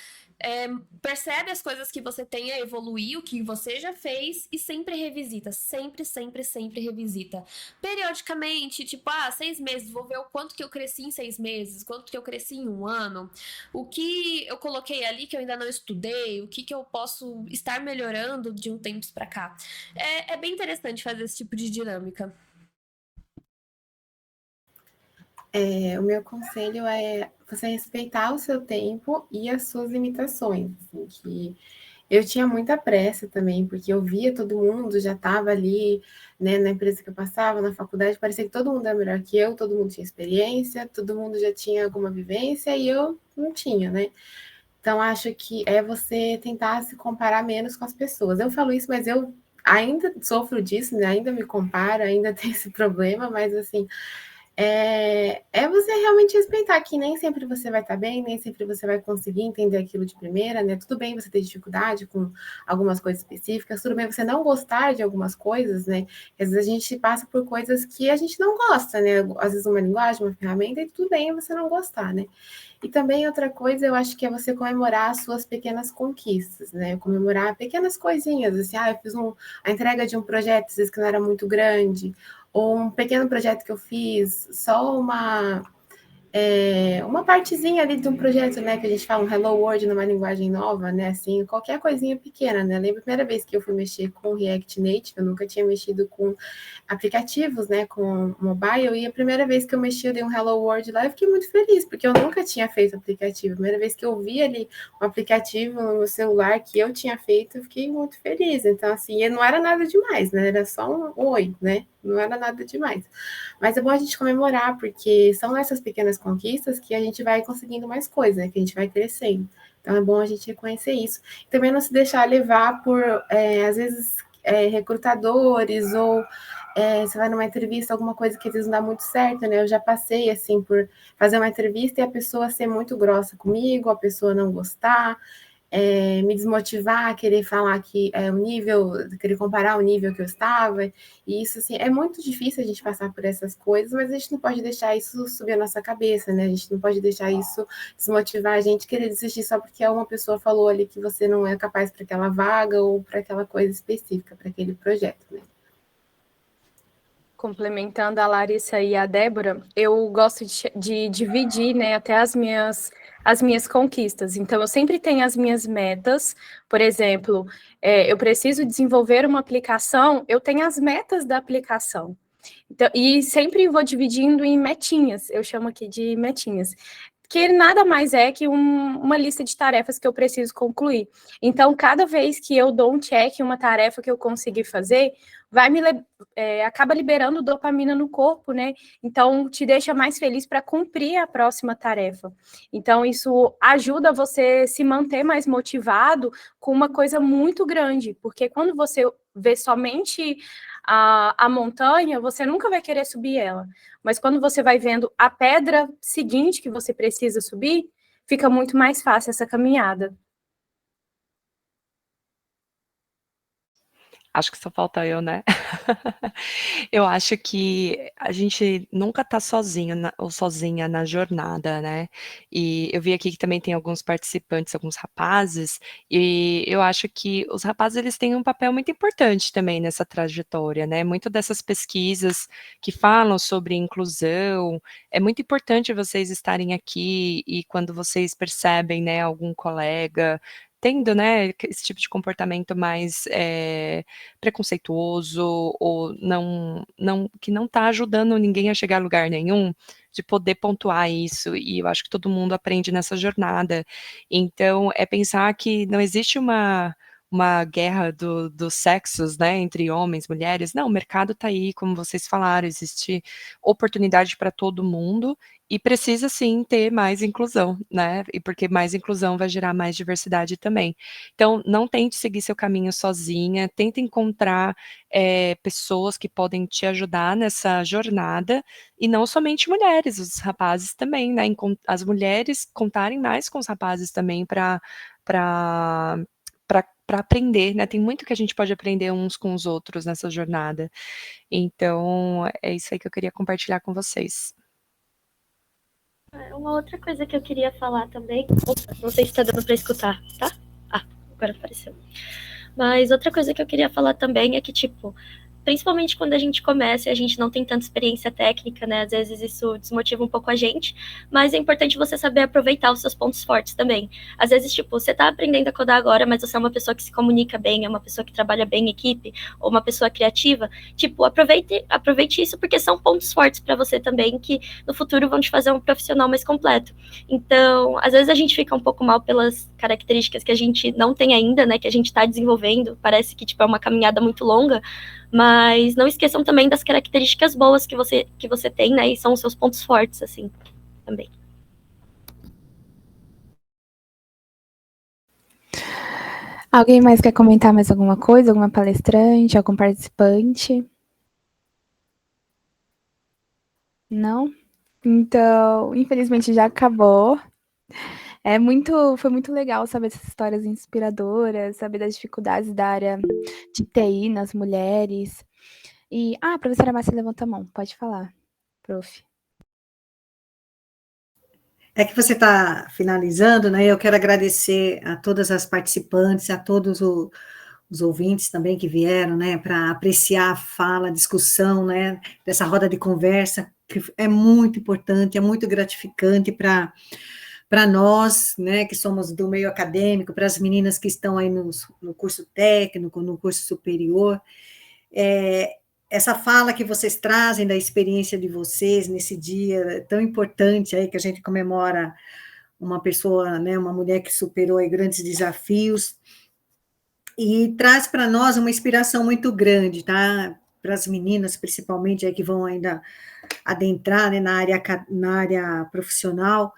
percebe as coisas que você tem a evoluir, o que você já fez e sempre revisita. Sempre, sempre, sempre revisita. Periodicamente, tipo, 6 meses, vou ver o quanto que eu cresci em 6 meses, quanto que eu cresci em 1 ano, o que eu coloquei ali que eu ainda não estudei, o que eu posso estar melhorando de um tempo para cá. É bem interessante fazer esse tipo de dinâmica. O meu conselho é você respeitar o seu tempo e as suas limitações. Assim, que eu tinha muita pressa também, porque eu via todo mundo, já estava ali, né, na empresa que eu passava, na faculdade, parecia que todo mundo era melhor que eu, todo mundo tinha experiência, todo mundo já tinha alguma vivência e eu não tinha, né? Então, acho que é você tentar se comparar menos com as pessoas. Eu falo isso, mas eu ainda sofro disso, né? Ainda me comparo, ainda tenho esse problema, mas assim, você realmente respeitar que nem sempre você vai estar bem, nem sempre você vai conseguir entender aquilo de primeira, né? Tudo bem você ter dificuldade com algumas coisas específicas, tudo bem você não gostar de algumas coisas, né? Às vezes a gente passa por coisas que a gente não gosta, né? Às vezes uma linguagem, uma ferramenta, e tudo bem você não gostar, né? E também outra coisa, eu acho que é você comemorar as suas pequenas conquistas, né? Comemorar pequenas coisinhas, assim, eu fiz a entrega de um projeto, às vezes que não era muito grande, ou um pequeno projeto que eu fiz, só uma partezinha ali de um projeto, né, que a gente fala um Hello World numa linguagem nova, né, assim, qualquer coisinha pequena, né, eu lembro a primeira vez que eu fui mexer com React Native, eu nunca tinha mexido com aplicativos, né, com mobile, e a primeira vez que eu mexi, eu dei um Hello World lá, eu fiquei muito feliz, porque eu nunca tinha feito aplicativo, a primeira vez que eu vi ali um aplicativo no meu celular que eu tinha feito, eu fiquei muito feliz, então, assim, e não era nada demais, né, era só um oi, né, não era nada demais. Mas é bom a gente comemorar, porque são essas pequenas conquistas que a gente vai conseguindo mais coisas, né? Que a gente vai crescendo. Então é bom a gente reconhecer isso. Também não se deixar levar por, às vezes, recrutadores ou você vai numa entrevista, alguma coisa que às vezes não dá muito certo, né? Eu já passei, assim, por fazer uma entrevista e a pessoa ser muito grossa comigo, a pessoa não gostar, me desmotivar, querer falar que o nível, querer comparar o nível que eu estava, e isso, assim, é muito difícil a gente passar por essas coisas, mas a gente não pode deixar isso subir a nossa cabeça, né? A gente não pode deixar isso desmotivar a gente, querer desistir só porque uma pessoa falou ali que você não é capaz para aquela vaga ou para aquela coisa específica, para aquele projeto, né? Complementando a Larissa e a Débora, eu gosto de dividir, né, até as minhas conquistas. Então, eu sempre tenho as minhas metas. Por exemplo, eu preciso desenvolver uma aplicação, eu tenho as metas da aplicação. Então, e sempre vou dividindo em metinhas, eu chamo aqui de metinhas, que nada mais é que uma lista de tarefas que eu preciso concluir. Então, cada vez que eu dou um check em uma tarefa que eu consegui fazer, acaba liberando dopamina no corpo, né? Então, te deixa mais feliz para cumprir a próxima tarefa. Então, isso ajuda você se manter mais motivado com uma coisa muito grande, porque quando você vê somente a montanha, você nunca vai querer subir ela. Mas quando você vai vendo a pedra seguinte que você precisa subir, fica muito mais fácil essa caminhada. Acho que só falta eu, né? Eu acho que a gente nunca tá sozinho ou sozinha na jornada, né? E eu vi aqui que também tem alguns participantes, alguns rapazes, e eu acho que os rapazes eles têm um papel muito importante também nessa trajetória, né? Muito dessas pesquisas que falam sobre inclusão, é muito importante vocês estarem aqui e quando vocês percebem, né, algum colega tendo, né, esse tipo de comportamento mais preconceituoso ou que não está ajudando ninguém a chegar a lugar nenhum, de poder pontuar isso, e eu acho que todo mundo aprende nessa jornada. Então, é pensar que não existe uma guerra dos sexos, né, entre homens, mulheres, não, o mercado está aí, como vocês falaram, existe oportunidade para todo mundo, e precisa sim ter mais inclusão, né, e porque mais inclusão vai gerar mais diversidade também. Então, não tente seguir seu caminho sozinha, tente encontrar pessoas que podem te ajudar nessa jornada, e não somente mulheres, os rapazes também, né, as mulheres contarem mais com os rapazes também para aprender, né, tem muito que a gente pode aprender uns com os outros nessa jornada. Então, é isso aí que eu queria compartilhar com vocês. Uma outra coisa que eu queria falar também, opa, não sei se tá dando para escutar, tá? Agora apareceu. Mas outra coisa que eu queria falar também é que, tipo, principalmente quando a gente começa e a gente não tem tanta experiência técnica, né? Às vezes isso desmotiva um pouco a gente, mas é importante você saber aproveitar os seus pontos fortes também. Às vezes, tipo, você tá aprendendo a codar agora, mas você é uma pessoa que se comunica bem, é uma pessoa que trabalha bem em equipe, ou uma pessoa criativa, tipo, aproveite isso porque são pontos fortes para você também, que no futuro vão te fazer um profissional mais completo. Então, às vezes a gente fica um pouco mal pelas características que a gente não tem ainda, né? Que a gente tá desenvolvendo, parece que, tipo, é uma caminhada muito longa, mas não esqueçam também das características boas que você tem, né? E são os seus pontos fortes, assim, também. Alguém mais quer comentar mais alguma coisa? Alguma palestrante, algum participante? Não? Então, infelizmente já acabou. Foi muito legal saber essas histórias inspiradoras, saber das dificuldades da área de TI nas mulheres. E, a professora Márcia levanta a mão, pode falar, prof. É que você está finalizando, né? Eu quero agradecer a todas as participantes, a todos os ouvintes também que vieram, né, para apreciar a fala, a discussão, né, dessa roda de conversa, que é muito importante, é muito gratificante para nós, né, que somos do meio acadêmico, para as meninas que estão aí no curso técnico, no curso superior, essa fala que vocês trazem da experiência de vocês nesse dia tão importante aí que a gente comemora uma pessoa, né, uma mulher que superou aí grandes desafios, e traz para nós uma inspiração muito grande, tá? Para as meninas, principalmente, aí que vão ainda adentrar, né, na área profissional,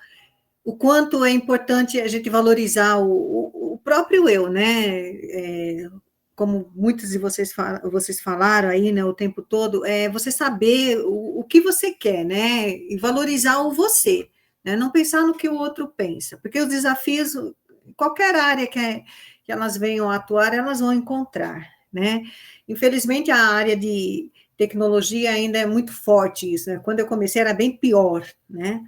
o quanto é importante a gente valorizar o próprio eu, né? Como muitos de vocês falaram aí, né, o tempo todo, você saber o que você quer, né? E valorizar o você, né? Não pensar no que o outro pensa, porque os desafios, qualquer área que elas venham a atuar, elas vão encontrar, né? Infelizmente, a área de tecnologia ainda é muito forte isso, né? Quando eu comecei era bem pior, né?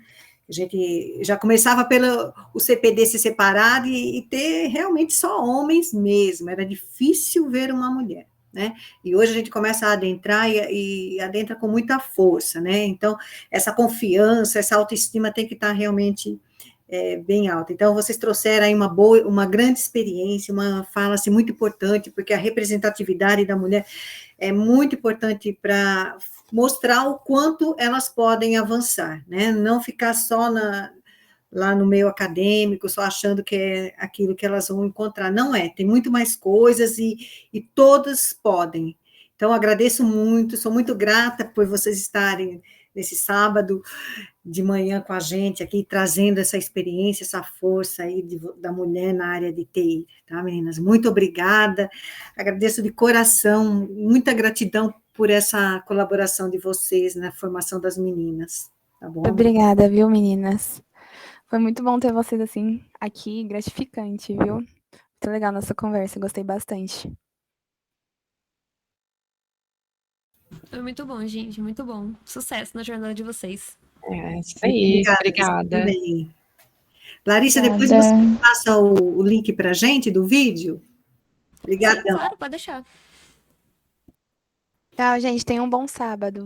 A gente já começava pelo o CPD ser separado e ter realmente só homens mesmo, era difícil ver uma mulher, né? E hoje a gente começa a adentrar e adentra com muita força, né? Então, essa confiança, essa autoestima tem que estar realmente bem alta. Então, vocês trouxeram aí uma grande experiência, uma fala assim, muito importante, porque a representatividade da mulher é muito importante para mostrar o quanto elas podem avançar, né? Não ficar só lá no meio acadêmico, só achando que é aquilo que elas vão encontrar. Não é, tem muito mais coisas e todas podem. Então, agradeço muito, sou muito grata por vocês estarem nesse sábado de manhã com a gente aqui, trazendo essa experiência, essa força aí da mulher na área de TI, tá, meninas? Muito obrigada, agradeço de coração, muita gratidão por essa colaboração de vocês na formação das meninas, tá bom? Obrigada, viu, meninas? Foi muito bom ter vocês, assim, aqui, gratificante, viu? Muito legal nossa conversa, gostei bastante. Foi muito bom, gente, muito bom. Sucesso na jornada de vocês. Isso aí, obrigada. Também. Larissa, depois você passa o link para a gente do vídeo? Obrigada. Sim, claro, pode deixar. Tchau, gente, tenham um bom sábado.